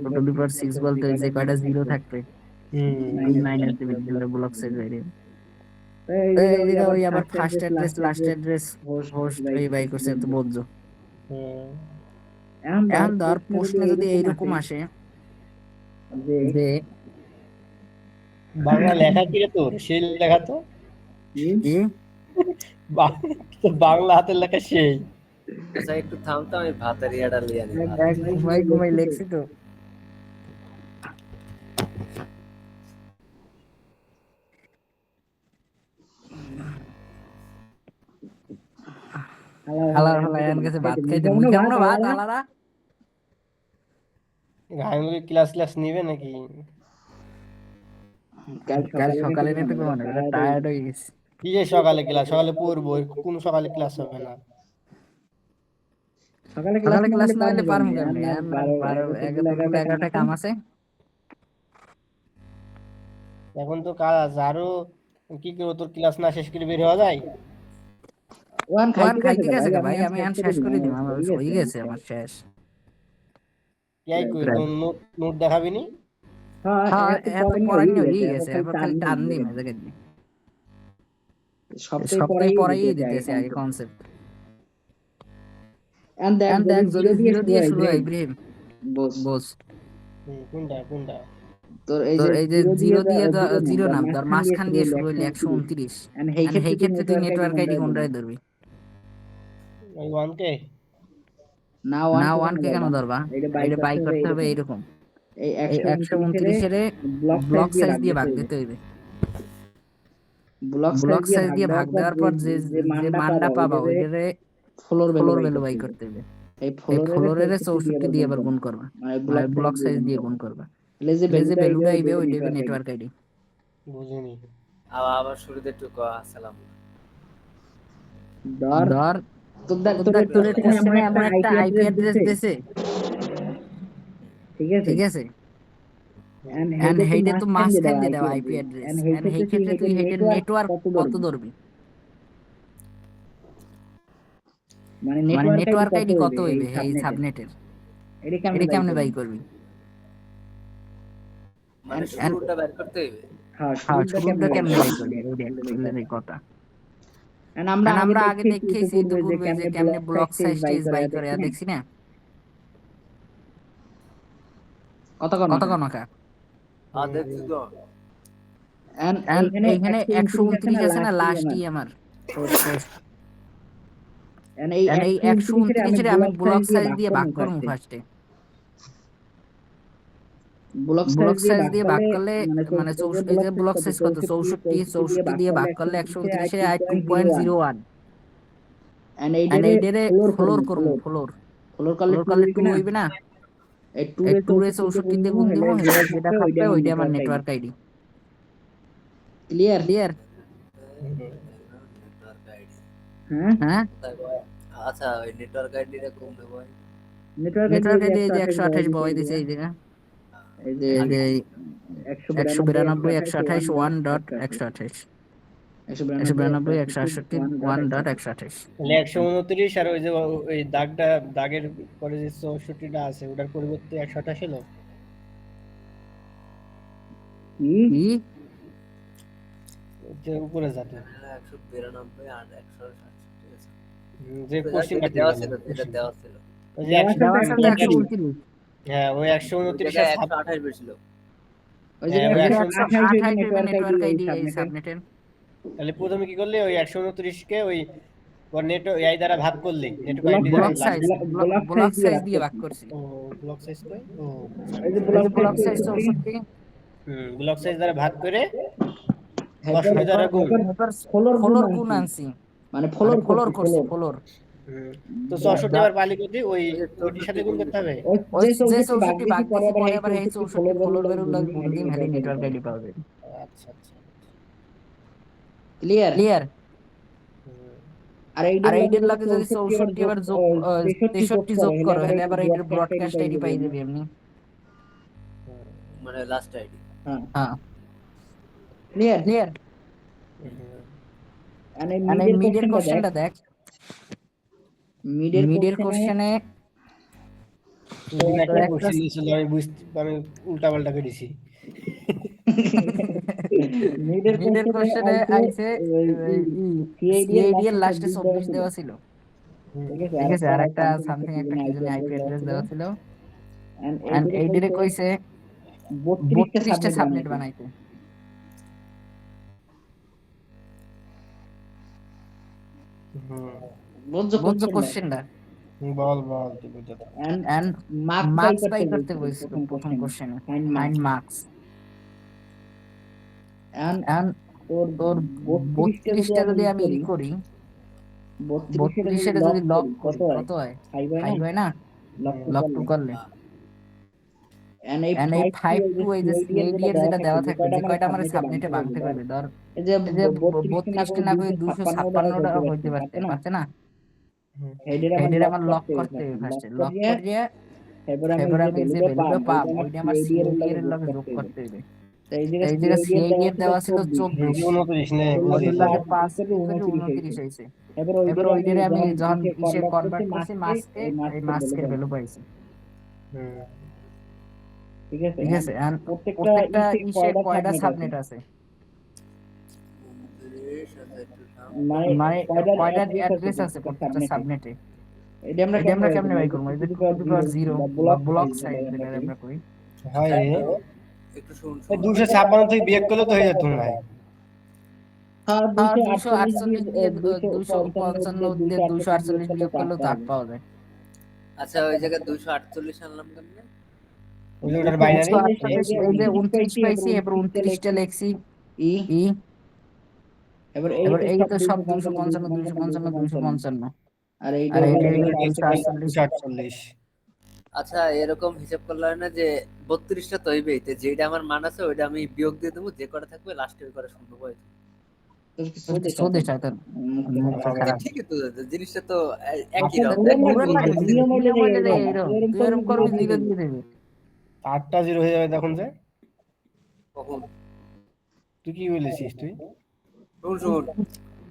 2 টু দি পাওয়ার 6 বলতে ওই যে কয়টা 0 থাকবে ওই মাইনাস দিবে, দিলে ব্লক সাইজ বাইরে। এই যে ওই আবার first address last address host এই বাই করছে, তো বুঝছো? এখন ধর প্রশ্নে যদি এইরকম আসে যে বাংলা লেখা কি রে তোর? সেই লেখা তো কি বাংলা হাতের লেখা সেই। আচ্ছা একটু থামতো, আমি ভাতের ইয়াটা লিয়ে নিই। ঘুমাই লেখছি তো। হালা এখন গেছে ভাত খাইতে, মুই কেমন ভাত হালারা। গায়মুখী ক্লাস নিবে নাকি? কাল সকালে নিতে ঘুমানো, টায়ার্ড হয়ে গেছি। কি যে সকালে ক্লাস? সকালে পড়বো, কোন সকালে ক্লাস হবে না? সকালে ক্লাস না হলে পারমু কেমনে? 11টা কাম আছে। এখন তো কাজ আরো কি করবো? তোর ক্লাস না শেষ করে বের হওয়া যায়? ওয়ান খাইতে গেছে ভাই, আমি এখন শেষ করে দিই, আমার হয়ে গেছে, আমার শেষ। কি কই তোর নোট দেখাবি নি? হ্যাঁ, এত পড়াই হয়ে গেছে, এবার খালি টান দিই না জায়গা দিয়ে। সবটাই পড়াই দিতেছে আগে কনসেপ্ট। এন্ড দেখ যদি 0 দিয়ে শুরু হয় ইব্রাহিম, বস কোনটা তোর এই যে 0 দিয়ে 0 নাম ধর, মাঝখান দিয়ে শুরু হইলে 129। এই ক্ষেত্রে তুই নেটওয়ার্ক আইডি কোনটায় ধরবি? ওই 1 কে না না 1 1 কে কেন ধরবা, এটা বাই করতে হবে এইরকম। এই এই 129 এর ব্লক সাইজ দিয়ে ভাগ দিতে হইবে। ব্লক সাইজ দিয়ে ভাগ দেওয়ার পর যে যে মানটা পাবা ওইটারে ফ্লোর ফ্লোর ভ্যালু ভ্যালু বাই করতে হবে। এই এই ফ্লোরের ফ্লোরের 64 দিয়ে আবার গুণ করবা, মানে মানে ব্লক ব্লক সাইজ দিয়ে গুণ করবা। তাহলে যে তাহলে যে ভ্যালুটা আইবে ওই ওইটা হবে নেটওয়ার্ক আইডি। বুঝিনি। আবার শুরুতে একটু আসসালাম। ধর তোর কোশ্চেনে এমন একটা আইপি অ্যাড্রেস দিয়েছে, ঠিক আছে, এন্ড হেইডে তো মাঝখান দিয়ে দাও আইপি অ্যাড্রেস, এন্ড হেই ক্ষেত্রে তুই হেইডের নেটওয়ার্ক কত ধরবি, মানে নেটওয়ার্ক আইডি কত হইবে এই সাবনেটের, এটা কেমনে বাই করবি? মানে শুরুটা বের করতে হইবে। হ্যাঁ হ্যাঁ, শুরুটা কেমনে বাই করবি ওইটাই কথা। আমরা আগে দেখেছি তো পূর্বে যে কেমনে ব্লক সাইজ টেজ বাই করে দেখছি না, কত কত কনকা। দেখছি তো। এইখানে 129 আছে না লাস্টই আমার, এই 129 এর আমি ব্লক সাইজ দিয়ে ভাগ করব ফার্স্টে। ব্লক সাইজ দিয়ে ভাগ করলে মানে এই যে ব্লক সাইজ কত 64 দিয়ে ভাগ করলে 129 এ আই 2.01, এন্ড এইটারে ফ্লোর করব, ফ্লোর করলে 2 হইবে না, এই 2 এ 64 দিয়ে গুণ দিব, যেটা থাকবে ওইটা আমার network ID. Clear clear? Network ID. হ্যাঁ, আচ্ছা ওই নেটওয়ার্ক আইডিটা কোন দেব? নেটওয়ার্ক আইডি এই যে 128 বয় দিছে এই জায়গা, এই যে এই যে 192 128 1.128 192 168 1.128। তাহলে 129 আর ওই যে ওই দাগের পরে যে 64টা আছে ওটার পরিবর্তে 128 হলো। কি যে উপরে যাবে 192 আর 167 আছে। যে কোশ্চেনটা দেওয়া ছিল, এটা দেওয়া ছিল। ওই যে দেওয়া আছে 129, হ্যাঁ ওই 129 এটা আর 128 বেছিল। ওই যে হ্যাঁ, ওই 128 নেটওয়ার্ক আইডি এই সাবনেটের। তাহলে প্রথমে কি করলে ওই 129 কে ওই নেট এই দ্বারা ভাগ করলে নেটওয়ার্ক আইডি ব্লক সাইজ দিয়ে ভাগ করছি। ও ব্লক সাইজ কই ও এই যে ব্লক সাইজ 64, ব্লক সাইজ দ্বারা ভাগ করে 65 দ্বারা গুণ ফ্লোর গুণ আনছি, মানে ফ্লোর করছি, ফ্লোর। তো 64 বার পালি করতে ওই ওইটির সাথে গুণ করতে হবে। ওই যে 64 ভাগ দিছি পরে আবার এই 64 ফ্লোর বের হলো গুণ দিন খালি নেটওয়ার্ক আইডি পাওয়া যাবে। আচ্ছা আচ্ছা ক্লিয়ার ক্লিয়ার? আর আর এইটার লাগে যদি 64 আবার যোগ 63 যোগ করো তাহলে আবার এইটার ব্রডকাস্ট আইডি পাই যাবে এমনি। মানে লাস্ট আইডি। হ্যাঁ, ক্লিয়ার ক্লিয়ার? মানে মিডের কোশ্চেনটা দেখ, মিডের কোশ্চেনে একটা কোশ্চেন ছিল আমি উল্টা পাল্টা করেছি। মিডের কোশ্চেনে আইছে সিআইডি এর লাস্টে 24 দেওয়া ছিল, ঠিক আছে, আর একটা সামথিং একটা কি জানি আইপি অ্যাড্রেস দেওয়া ছিল, এন্ড এইদিকে কইছে 32টা সাবনেট বানাইতে। বুঝছো কোশ্চেনটা? বল তুই বুঝা এন্ড মার্কস বাই করতে বলছিল প্রথম কোশ্চেনে, ফাইন্ড মার্কস। এন্ড তোর 32টা যদি আমি ই করি, 32 এর যদি লক করি কত হয়? 5 হয় না? লক টু করলে এন্ড এই 5 টু এই যে সিআইডি এর যেটা দেওয়া থাকবে, যে কয়টা আমার সাবনেটে ভাঙতে পারবে, ধর এই যে এই যে 32টা না করে 256টা হইতে পারছে না, হেডের আমার লক করতে হবে ফার্স্টে, লক করিয়ে এবার আমি যে ভ্যালুটা পাব ওইটা আমার সিআইডি এর লগে যোগ করতে হবে। এই জায়গা সিআইডি এর দেওয়া ছিল 24, 29 নে ওইটার লগে 5 করে 29 হইছে। এবার ওইটারে আমি যখন ইসে কনভার্ট করছি মাস্কে, এই মাস্কের ভ্যালু পাইছি, ঠিক আছে। আর প্রত্যেকটা ইসে কয়টা সাবনেট আছে, মানে কয়টা অ্যাড্রেস আছে প্রত্যেকটা সাবনেটে, এটা আমরা কেমনে বাই করব? এই যে 2 বা ব্লক সাইজ যেটা আমরা কই, হয় একটু শুন। 256 থেকে বিয়োগ করলে তো হয়ে যেত না। হ্যাঁ 248 দিয়ে 255 দিয়ে 248 বিয়োগ করলে তো 8 পাওয়া যায়। আচ্ছা ওই জায়গায় 248 আনলাম কেমনে? ওই যে ওটার বাইনারি 248 এই যে 29 পাইছি, এবার 29টা লিখছি ই ই, এবার এবার এই এই তো সব 255 255 255, আর এইটা হইলো 248। 248। আচ্ছা এরকম হিসাব করলে হয় না যে 32টা তো হইবেই, তো যেটা আমার মান আছে ওইটা আমি বিয়োগ দিয়ে দেবো, যে কটা থাকবে লাস্টে ওই কটা শূন্য পাই। তোর কি সোদে শয়তান, মুখটা খারাপ। ঠিকই তো, জিনিসটা তো একই আচ্ছা, রকম। দেখ পুরো ঘুরে লাগবে, লাগবে, নিয়ম হইলে নিয়ম হইলে এরকম, এইরকম, এরকম তুই এরকম করবি করবি, জিরো দিয়ে দেবে। 8টা 0 হয়ে যাবে তখন যে। কখন? তুই কি বলেছিস তুই? শুন শুন,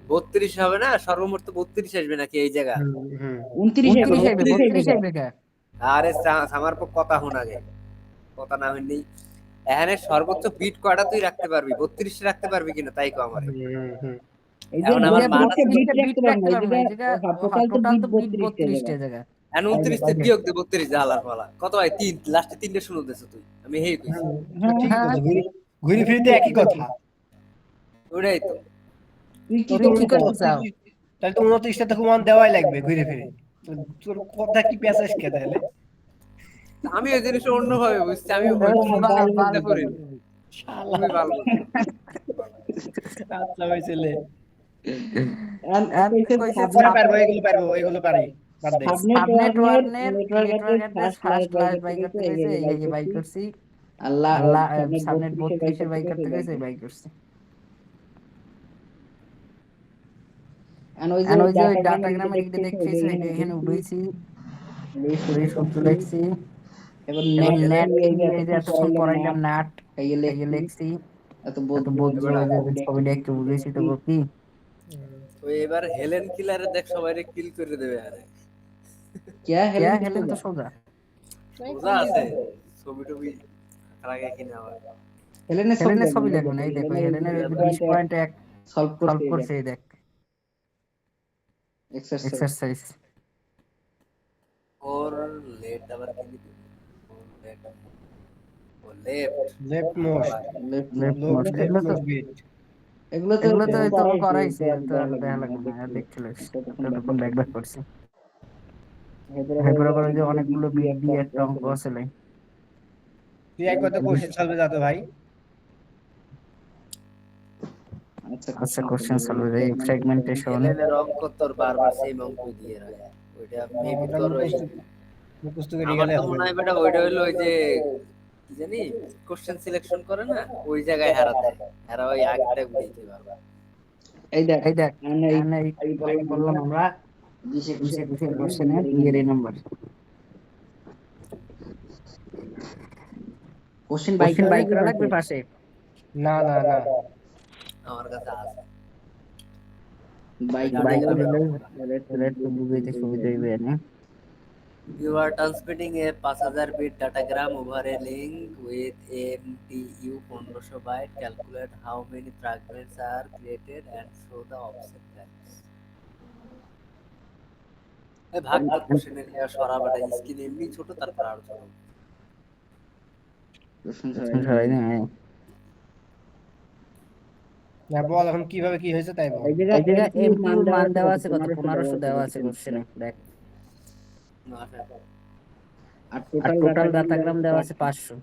32 হবে না, সর্বমোট তো 32 আসবে নাকি এই জায়গা? হুম 29 29 আইবে, 32 আইবে কে? আরে আমার পর কথা হন আগে, কথা না হইনি। এখানে সর্বোচ্চ বিট কয়টা তুই রাখতে পারবি, 32 রাখতে পারবি কিনা তাই কো আমারে। হুম। এই যে এখন আমার মান আছে 32টা বিট রাখতে পারবো না, এই এই জায়গা জায়গা টোটাল তো টোটাল বিট তো বিট 32 32 জায়গা। এখন 29 তে বিয়োগ দে 32 জালার পালা কত হয়, 3 লাস্টে 3টে শুনে দিছ তুই, আমি হেই কইছি। তো ঠিক হ্যাঁ, আছে, ঘুরে ফিরিতে একই কথা। ওটাই তো। তুই কি তুই কি করতে করতে চাও? তাহলে তো 29টা তো মান দেওয়াই লাগবে ঘুরে ফিরে। তো তোর কথা কি পেঁচাস কে তাহলে? আমি এই জিনিসটা অন্যভাবে বুঝছি, আমি ওই বাল চিন্তা করি। শালা, তুমি ভালো বলছো। আচ্ছা ওই ছেলে। কইছে পরে পারবো, এগুলো পারি, বাদ দে। সাবনেট ওয়ার্নের network network address address first class বাই করতে গেছে, এই যে বাই করছি। আল্লাহ আল্লাহ সাবনেট সাবনেট 32 32 এর বাই করতে গেছে, বাই করছি। আর ওই আর ওই যে ওই ডাটাগ্রামের ডাটাগ্রামের ইতে দেখতেছি, এটা এখানে উঠাইছি, ওই সূত্র লিখছি। এবার এবার নেট নেট এই কি, যে এই যে এতক্ষণ পড়াইলাম নাট, এই যে লিখছি। এত এত বলতে বুঝছো এবার ওই যে ছবিটা একটু বুঝেছি তো কি। ওই এবার হেলেন কিলারে দেখ সবাইরে কিল করে দেবে আরে। क्या কে हेलेन হেলেন তো সোজা। সোজা আছে, ছবি টবি আগে কিনা আবার। हेलेन হেলেনের ছবি লাগবে না, এই দেখো হেলেনের 20.1 सॉल्व সলভ करते করছে, এই দেখ एक्सरसाइज এক্সারসাইজ। ওর লেট আবার কি দিবি? ও left left most, left left low most, left most bit. এগুলো এগুলো তো এই তো করাইছে, করাইছে, এটা আর তো আর দেখা লাগবে না, আর দেখছিল তখন তখন ব্যাক ব্যাক করছে। এরপরে এরপরে করে যে অনেকগুলো অনেকগুলো বিট দিয়ে একটা অঙ্ক আছে। তুই এক কথা কোশ্চেন সলভে যা তো ভাই। আচ্ছা কোশ্চেন সলভ, এই ফ্র্যাগমেন্টেশন। হেলেনের অঙ্ক তোর বারবার সেম অঙ্ক দিয়ে রাখে, ওইটা মেবি ওটা তোর ওই, মুখস্থ করে আমার গেলে তো হবে মনে না। হয় বেটা ওইটা হইলো ওই যে কি জানি কোশ্চেন সিলেকশন করে না, ওই জায়গায় হারা দেয়, হারা ওই আগেরটা ঘুরিয়েছে বারবার। এই দেখ এই দেখ মানে এখানে এই বললাম আমরা 20 কোশ্চেনের ইয়ের এই নাম্বার। কোশ্চেন কোশ্চেন বাই করা লাগবে পাশে। না না না, আমার কাছে আছে। বাইক বাই করে দিলে রেড তো বুঝাইতে সুবিধা হইবে না। You are transmitting a 5000 bit datagram over a link with MTU 1500 byte. Calculate how many fragments are created and show the offset values. এই ভাগ তো কোশ্চেনের সরা বেটা, স্ক্রিন এমনি ছোট তারপর আরো ছোট। কোশ্চেন সরাই না। না বল এখন কিভাবে কি হয়েছে তাই বল। এই এই জায়গায় জায়গায় এমপিউ এমপিউ মান মান দেওয়া দেওয়া আছে আছে কত, 1500 দেওয়া আছে কোশ্চেনে, দেখ। না আর আর টোটাল ডাটাগ্রাম ডাটাগ্রাম দেওয়া আছে 500,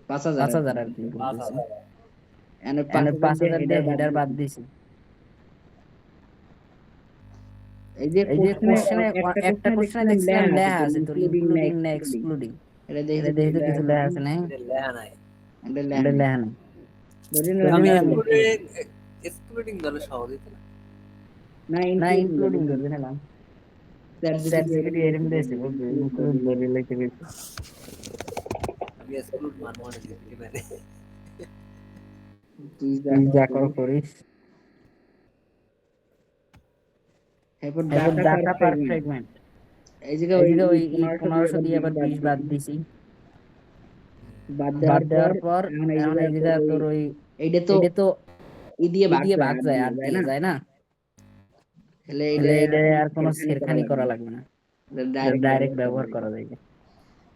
5000 5000 আর কি বলতেছি। 5000। এন্ড এনে 5000 5000 দিয়ে হেডার বাদ দিছি। এই যে এই যে কোশ্চেনে একটা কোশ্চেনে কোশ্চেনে দেখছিলাম লেখা আছে তোর ইনক্লুডিং না এক্সক্লুডিং, এক্সক্লুডিং। এটা এটা দেখি দেখি তো কিছু লেখা আছে না, এটা লেখা নাই। এটা এটা লেখা নেই। আমি আমি এক্সক্লুডিং দলে সহজ হইতো না। না ইনক্লুডিং ধরে নিলাম। চ্যাট জিপিটি এরকম দিয়েছে, বলবে ইনক্লুড ধরে লিখে দিয়েছে। আমি এক্সক্লুড মানবো না, জিপিটি মানে। তুই তুই যা কর করিস। এরপর এরপর ডাটা ডাটা পার পার ফ্র্যাগমেন্ট, ফ্র্যাগমেন্ট। এই জায়গায় এই যে ওই 1500 1500 দিয়ে আবার 20 বাদ দিছি, দিছি। বাদ বাদ দেওয়ার দেওয়ার পর এখন এখন এই জায়গায় তোর ওই এইটা তো এটা তো ই দিয়ে ই ভাগ দিয়ে যায়, ভাগ আর যায়, দিয়ে আর যায় দিয়ে না, যায় না। তাহলে তাহলে এটা আর কোনো ছেড়খানি ছেড়খানি করা লাগবে না, ডাইরেক্ট ব্যবহার করা যায়।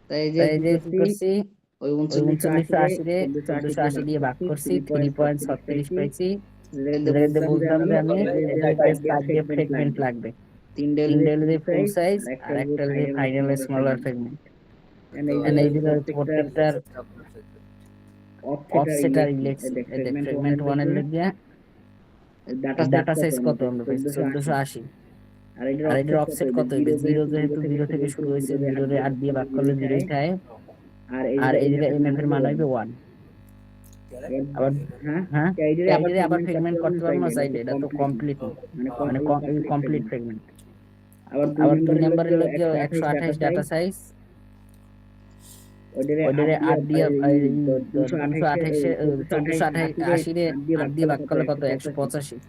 তাই এই যে তাই এই কি যে কি করছি, ওই ওই 3980 3980 রে 1480 দিয়ে ভাগ করছি, 3.36 পাইছি। এটাকে বলতাম যে আমি এটা এটা 5 দিয়ে ফ্র্যাগমেন্ট লাগবে। তিনটা তিনটা হলো হলো যে ফুল সাইজ আর আর একটা হলো ফাইনাল স্মলার ফ্রেগমেন্ট। তো এন্ড এই দিকে প্রত্যেকটার অফসেট আর ইলেক্স ফ্রেগমেন্ট 1 এর লাগিয়া ডাটা সাইজ কত আমরা পাইছি 1480। আর এটার অফসেট কত হবে 0 যেহেতু 0 থেকে শুরু হয়েছে 0 রে 8 দিয়ে ভাগ করলে 0 থাকে। আর এই জায়গায় এমএফ এর মান হইবে 1। আবার হ্যাঁ চাইলে আবার ফ্রেগমেন্ট করতে পারবো না চাইলে, এটা তো কমপ্লিট মানে কমপ্লিট ফ্রেগমেন্ট। আবার 2 নম্বরের লগে 128 ডাটা সাইজ ওইটারে 8 দিয়ে 228 1480 রে 8 দিয়ে ভাগ করলে কত 185।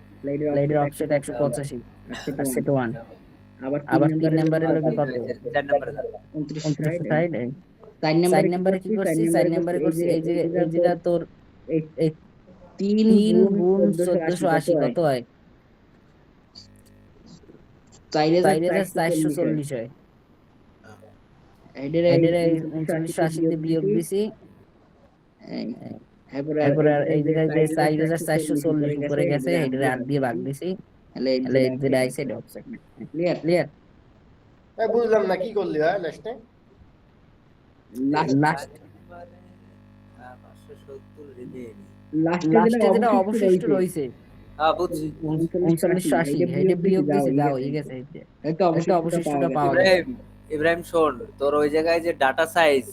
এটার অফসেট 185 আর সেট 1। আবার 3 নম্বরের লগে কত 4 নম্বরে 2960। 4 নম্বরে কি করছি 4 নম্বরে করছি এই যেটা তোর এই 3 গুণ 1480 কত হয় 4440 হয়। এটারে 3980 দিয়ে বিয়োগ দিছি। এরপরে আর এই জায়গায় যে 4440 উপরে গেছে এটারে 8 দিয়ে ভাগ দিছি, তাহলে যেটা আইছে এটা অফসেট। ক্লিয়ার? বুঝলাম না কি করলি ভাই লাস্টে? Last 570 remain. লাস্টে যেটা অবশিষ্ট রইছে বুঝছি। 3980 এটা বিয়োগ দিছি যা হয়ে গেছে এটা অবশিষ্টটা পাওয়া গেছে। ইব্রাহিম শোন, তোর ওই জায়গায় যে ডাটা সাইজ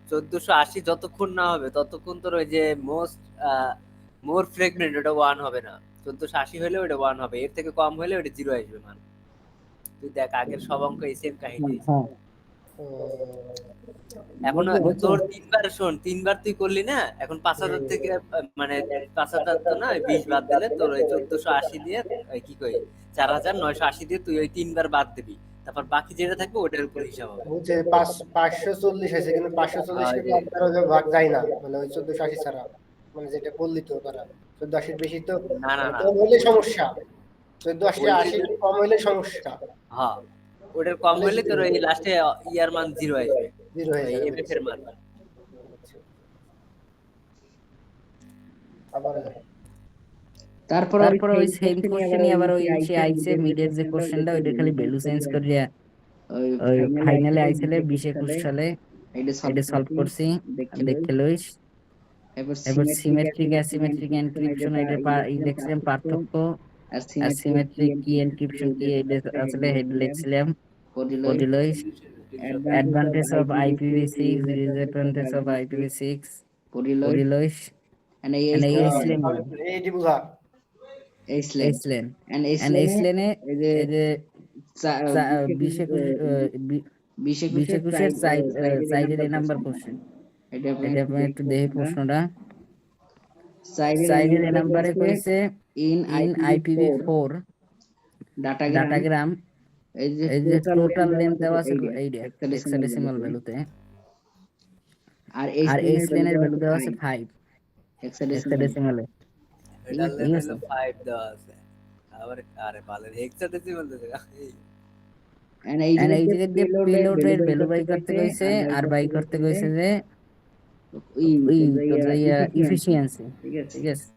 1480 যতক্ষণ না হবে ততক্ষণ তোর ওই যে মোর ফ্রেগমেন্ট ওটা 1 হবে না। 1480 হলে ওটা 1 হবে, এর থেকে কম হলে ওটা 0 আসবে মান। তুই দেখ আগের সব অঙ্ক এই সেম কাহিনী। হ্যাঁ এখন তোর 3বার শোন, 3বার তুই করলি না, এখন 5000 থেকে মানে 5000 তো না 20 বাদ দিলে তোর ওই 1480 দিয়ে কি কই 4980 দিয়ে তুই ওই 3বার বাদ দিবি, তারপর বাকি যেটা থাকবে ওটার উপর হিসাব হবে। বুঝছে 540 আছে কিন্তু 540 কে 15 ভাগ যায় না, মানে ওই 1480 ছাড়া, মানে যেটা বললি তো তারা 1480 এর বেশি তো না কম হলে সমস্যা, 1480 কম হলে সমস্যা। হ্যাঁ ওটার কম হলে তোর এই লাস্টে ইয়ার মান 0 আসবে, 0 হয়ে যাবে। এমএফ এর মান। তারপর ওই সেম কোশ্চেনই আবার ওই সে আইছে মিডের যে কোশ্চেনটা ওইটা খালি ভ্যালু চেঞ্জ করিয়া ওই ফাইনালে আইছিল 2021 সালে এটা সলভ করছি দেখতে লইস। এবার সিমেট্রিক অ্যাসিমেট্রিক এনক্রিপশন এটা এই দেখছিলাম পার্থক্য, আর সিমেট্রিক কি এনক্রিপশন কি এটা আসলে হেড লিখছিলাম পড়ি লইস। Advantage of IPv6 disadvantage of IPv6 পড়ি লইস। and এইচলেন এইটি বুঝা এইচলেন and এইচলেনে এই যে 2021 সাইডের এই নাম্বার কোশ্চেন এটা আপনি একটু দেখি প্রশ্নটা। সাইডের এই নাম্বারে কইছে ইন IPv4 ডাটাগ্রাম এই যে টোটাল লেন্থ দেওয়া আছে এইটা হেক্সাডেসিমাল ভ্যালুতে, আর এইচলেনের ভ্যালু দেওয়া আছে 5 হেক্সাডেসিমালে। এটার লেভেল 5 দেওয়া আছে, আবার আরে বালের হেক্সাডেসিমাল দিতে and এই জায়গায় যে পেলোডের ভ্যালু বাই করতে কইছে আর বাই করতে কইছে যে ইফিশিয়েন্সি, ঠিক আছে।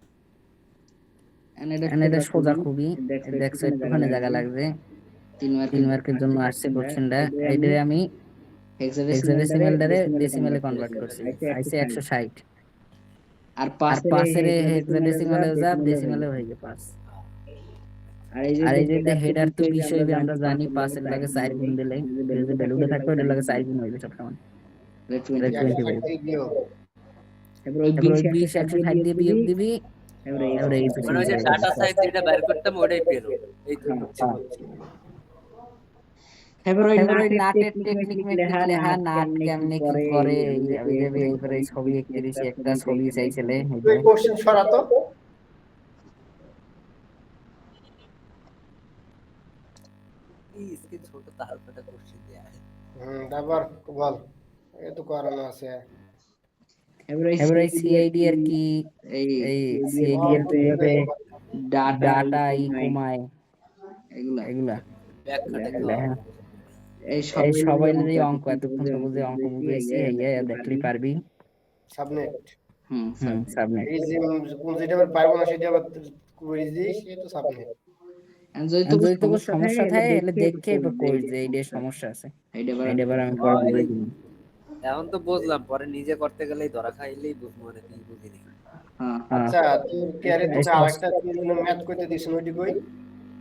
and এটা সোজা খুবই দেখছো একটুখানি জায়গা লাগবে, 3 মার্কের জন্য আসছে কোশ্চেনটা। এইটা আমি হেক্সাডেসিমালটারে ডেসিমালে কনভার্ট করছি, আইছে 160। আর 5 এর হেক্সাডেসিমালে যা ডেসিমালে হয়ে যায় 5। আর এই যে হেডার তো 20 হইবে আমরা জানি, 5 এর লাগে 4 গুণ দিলে যে ভ্যালুটা থাকবে ওটার লাগে 4 গুণ হইবে সবসময়, এটা 20 হইবে। এবার ওই 20 160 দিয়ে বিয়োগ দিবি, এবার এই মানে ওই যে ডাটা সাইজ যেটা বের করতাম ওটাই পেলো, এই তো। এবার ওই নাটের টেকনিক লেখা নাট কেমনে কি করে এইবার এই ছবি এঁকে দিছি, একটা ছবি চাইছিলে তুই কোশ্চেন সরাতো इसके ছোট তারপরে কোশ্চেন দেয়া তারপর বল এ তো করানো আছে। এবার এই সিআইডি আর কি এই সিআইডি এর কিভাবে ডাটা কমায় এগুলা ব্যাখ্যাটা এই সবাইলেরই অঙ্ক এতক্ষণ তো বুঝে অঙ্ক বুঝাইছি, এই দেখলি পারবি। সাবনেট সাবনেট এই যে কোন যেটা আবার পারবো না সেটা আবার কুইজ দিই, সে তো সাবনেট। And যদি আর যদি তোকে সমস্যা সমস্যা থাকে থাকে এলে দেখে এবার কইস যে এইটার সমস্যা আছে, এইটা এবার আমি পরে বলে দিব। এখন তো বুঝলাম, পরে নিজে করতে গেলেই ধরা খাইলেই বুঝবো, মানে কি বুঝিনি। হ্যাঁ আচ্ছা তোর কেয়ারে তোকে আরেকটা তুই ম্যাথ করতে দিছ ওইটি কই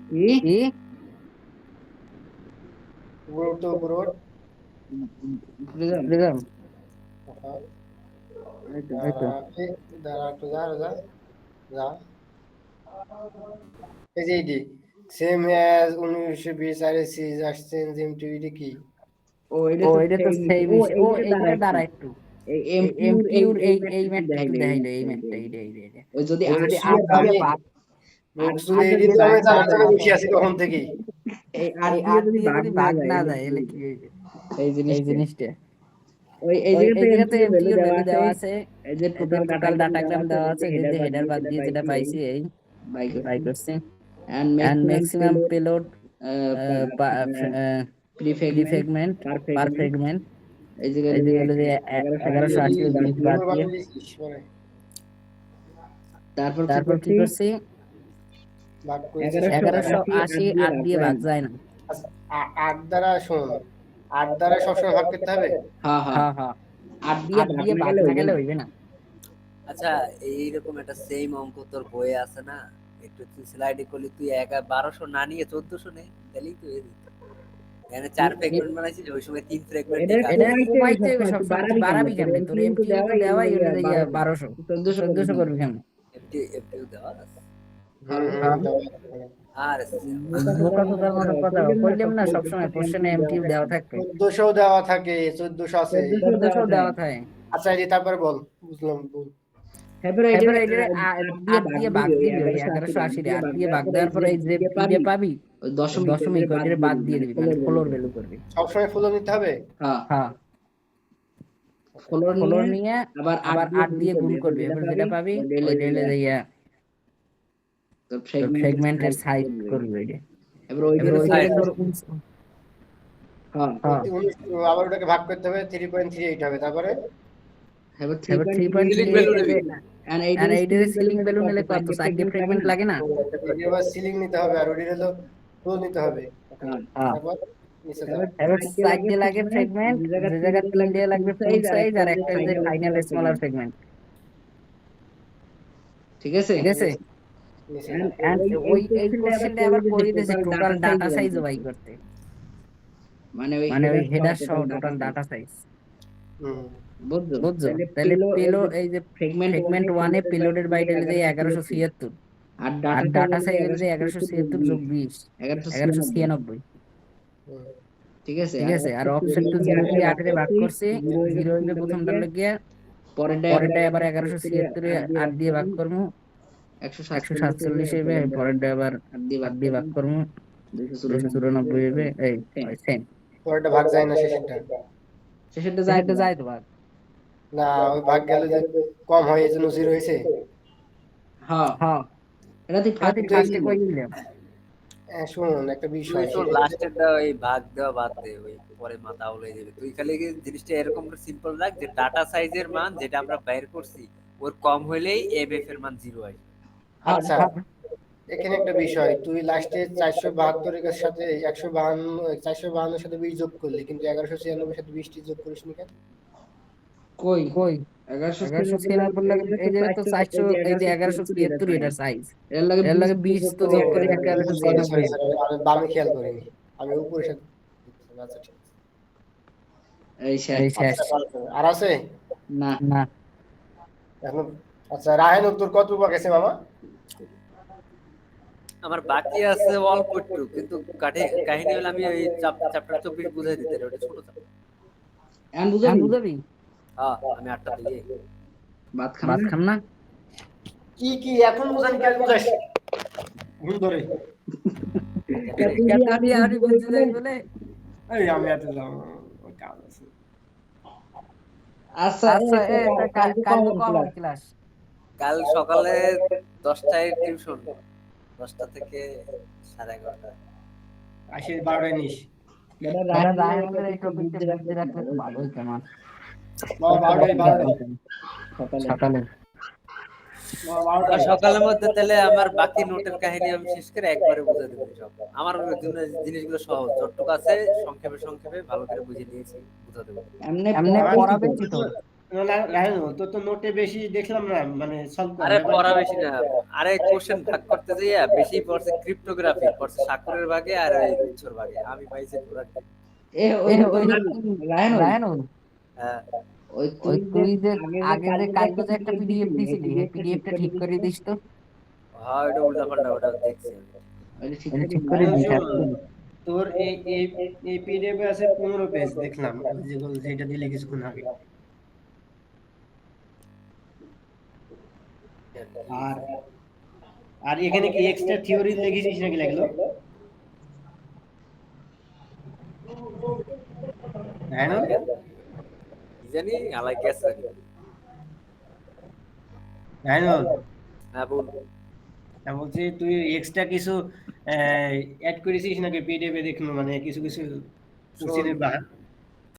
কি কি উপরে তো উপরে ওঠ। বুঝলাম? এই তো দাঁড়া একটু যা যা যা এই যে এইটি same as 1920 RAC just change এমটিভিটি কি ও এটা ও তো এটা তো সেই সেম ও ইস্যু। ও এইটা এইটা দ্বারা একটু এই এমপিউর এই এই ম্যাথটা একটু দেখাইলো দেখাইলো, এই ম্যাথটা এইটা ওই যদি ওই যদি শুয়ে 8 দিয়ে আমি ভাগ বক্সুলে আট এটি দিয়ে তো আমি ভাগ না জানাতে যায়, বসে আছি তখন থেকে এই এই 8 দিয়ে যদি ভাগ না যায় এলে কি হইবে এই এই জিনিসটা জিনিসটা? ওই এই ওই এই জায়গাতে জায়গাতে ভ্যালু এমপিউর ভ্যালু দেওয়া দেওয়া আছে, আছে, এই যে এই যে টোটাল টোটাল ডাটাগ্রাম দেওয়া আছে, যে যে হেডার বাদ দিয়ে যেটা পাইছি পাইছি এই বাই বাই করছি। And and maximum maximum payload প্রিফ্রেগমেন্ট প্রিফ্রেগমেন্ট পার পার ফ্রেগমেন্ট ফ্রেগমেন্ট এই যে এই যে গেল যে 1180 20 বাদ দিয়ে তারপর তারপর কি করছি ভাগ করেছি 1180 8 দিয়ে ভাগ যায় না। আট দ্বারা শোন 8 দ্বারা সবসময় ভাগ করতে হবে হ্যাঁ হ্যাঁ হ্যাঁ হ্যাঁ 8 8 দিয়ে ভাগ না গেলে হইবে না। আচ্ছা, এইরকম একটা সেম অঙ্ক তোর বইয়ে আছে না, একটু তুই স্লাইডে করলি, তুই 1200 না নিয়ে 1400 নে, তাহলেই তো হয়ে যেত। এখানে 4 ফ্রেগমেন্ট বানাইছিস, ওই সময় 3 ফ্রেগমেন্ট এটা দিয়ে এটা কাজ কমাইতে হবে সবসময়, তুই বাড়াবি কেমনে? তোর এমপিউ তো দেওয়াই হলো যে 1200 1400 করবি কেমনে? এফটিউ দেওয়া আছে। হ্যাঁ আর বোকা তোদের মতো কথা কইলাম না, সবসময় কোশ্চেনে এমপিউ দেওয়া থাকবে, 1400 দেওয়া থাকে 1400 আছে 1400 দেওয়া থাকে। আচ্ছা এই তারপরে বল বুঝলাম বল তারপরে এবার এটা এটা 8 দিয়ে ভাগ দিবি, ওই 1180 রে 8 দিয়ে ভাগ দেওয়ার পরে এই যে পিডে পাবি ওই দশমিক ওইটারে বাদ দিয়ে দিবি, মানে ফ্লোর ভ্যালু করবি। সবসময় ফুল নিতে হবে হ্যাঁ হ্যাঁ ফ্লোর ফ্লোর নিয়ে আবার আবার 8 দিয়ে গুণ করবি, এবার যেটা পাবি ওইটা হলো যাইয়া তোর ফ্রেগমেন্টের সাইজ করবি ওইটা। এবার এবার ওইটা তোর হ্যাঁ হ্যাঁ আবার ওটাকে ভাগ করতে হবে 3.38 হবে তারপরে এবার এবার 3.38 আর এইটার সিলিং ভ্যালু নিলে কত সাইড ফ্রেগমেন্ট লাগে না? এবার সিলিং নিতে হবে আর ওটি হলো ফুল নিতে হবে হ্যাঁ তারপর নিচে যাও এবার সাইড দিয়ে লাগে ফ্রেগমেন্ট, যে জায়গা 3 দিয়ে লাগবে ফুল সাইজ, আর একটা যে ফাইনাল স্মলার ফ্রেগমেন্ট। ঠিক আছে ঠিক আছে? নিচে যাও এন্ড ওই এই কোশ্চেনটা আবার করে দিয়েছে টোটাল ডাটা সাইজ বাই করতে, মানে ওই হেডার সহ টোটাল ডাটা সাইজ। বুঝছো? তাহলে পেলো এই যে ফ্রেগমেন্ট 1 এ পেলোডের বাইট হলো যে 1176 আর আর ডাটা সাইজ হলো যে 1176 যোগ 20 1196। ঠিক আছে ঠিক আছে? আর অফসেট টু 0 দিয়ে 8 এর ভাগ করছে, 0 হইলে প্রথমটার লাগিয়া, পরেরটা আবার 1176 এ 8 দিয়ে ভাগ করমু 147 হইবে, পরেরটা আবার 8 দিয়ে ভাগ করমু 294 হইবে। এই সেম পরেরটা ভাগ যায় না শেষেরটা শেষেরটা যাইতে যায় তো ভাগ। না ওই ভাগ গেলে যে কম হয় এই জন্য 0 হয়েছে হ্যাঁ হ্যাঁ এটা তুই ফার্স্টে কই দিলাম। শুনুন একটা বিষয় তুই তো লাস্টেরটা ওই ভাগ দেওয়া বাদ দে, ওই পরে মাথা উড়ে যাবে। তুই খালি জিনিসটা এরকম সিম্পল রাখ যে ডাটা সাইজের মান যেটা আমরা বাইর করছি ওর কম হইলেই এমএফ এর মান 0 হয়। আচ্ছা এখানে একটা বিষয় তুই লাস্টে 472 এর সাথে 452 এর সাথে 20 যোগ করলি কিন্তু 1196 এর সাথে 20 টি যোগ করিস নি কেন কই কই 1196 লাগে এই যে তো 400, এই যে 1173 এটার সাইজ, এর লাগে এর লাগে 20 তো যোগ করে 1196। আমি বামে খেয়াল করিনি আমি উপরে সাথে আচ্ছা ঠিক এই শেষ এই শেষ। আর আছে না না এখন আচ্ছা রাহেন তোর কত রূপা গেছে মামা আমার বাকি আছে অল্প একটু, কিন্তু কাহিনী হলো আমি ওই চ্যাপ্টার 24 বুঝাই দিতে পারি, ওটা ছোট চ্যাপ্টার। এন্ড বুঝাবি? হ্যাঁ আমি 8টা দিয়ে ভাত ভাত খাম না কি এখন বুঝানি কেন বুঝাস ভুল ধরে আমি বুঝতে যাই বলে এই আমি এত যাও ওই কাজ আছে আচ্ছা আচ্ছা কাল কবে ক্লাস? কাল সকালে 10টায় টিউশন, 10টা থেকে 11:30। আসিস 12টায় নিস এটা রায়হানের এই টপিকটা বুঝতে রাখলে তো ভালোই কেমন বাবা 12টায় সকালে। আর সকালের মধ্যে তাহলে আমার বাকি নোটের কাহিনী আমি শেষ করে একবারে বুঝে দেবো সব। আমার জন্য জিনিসগুলো সহজ, যতটুকু আছে সংক্ষেপে সংক্ষেপে ভালো করে বুঝে নিয়েছি, বুঝে দেবো। এমনি পড়াবে কি তোর? তোর তো নোটে বেশি দেখলাম না, মানে সলভ কর আরে পড়া বেশি না, আরে কোশ্চেন ভাগ করতে যাইয়া বেশি পড়ছে ক্রিপ্টোগ্রাফি, পড়ছে সাকুরের ভাগে আর ওই উৎসর ভাগে, আমি পাইছি পুরো। রায়হানুল, হ্যাঁ ওই ওই তুই যে আগে যে কালকে যে একটা পিডিএফ দিছিলি, এই পিডিএফটা ঠিক করে দিস তো। হ্যাঁ, ওটা উল্টা পাল্টা, ওটা দেখছি আমি। এটা ঠিক করে দিস। তোর এই পিডিএফ আছে 15 পেজ দেখলাম, যেটা দিলে কিছুক্ষণ আগে। আর আর এখানে কি এক্সট্রা থিওরি লিখেছিস নাকি লাগলো? হ্যাঁ না, কি জানি আলাই গেছে। হ্যাঁ না, হ্যাঁ বল। আমি বলছি তুই এক্সট্রা কিছু অ্যাড করেছিস নাকি পিডিএফ এ দেখলো, মানে কিছু কিছু কোশ্চেনের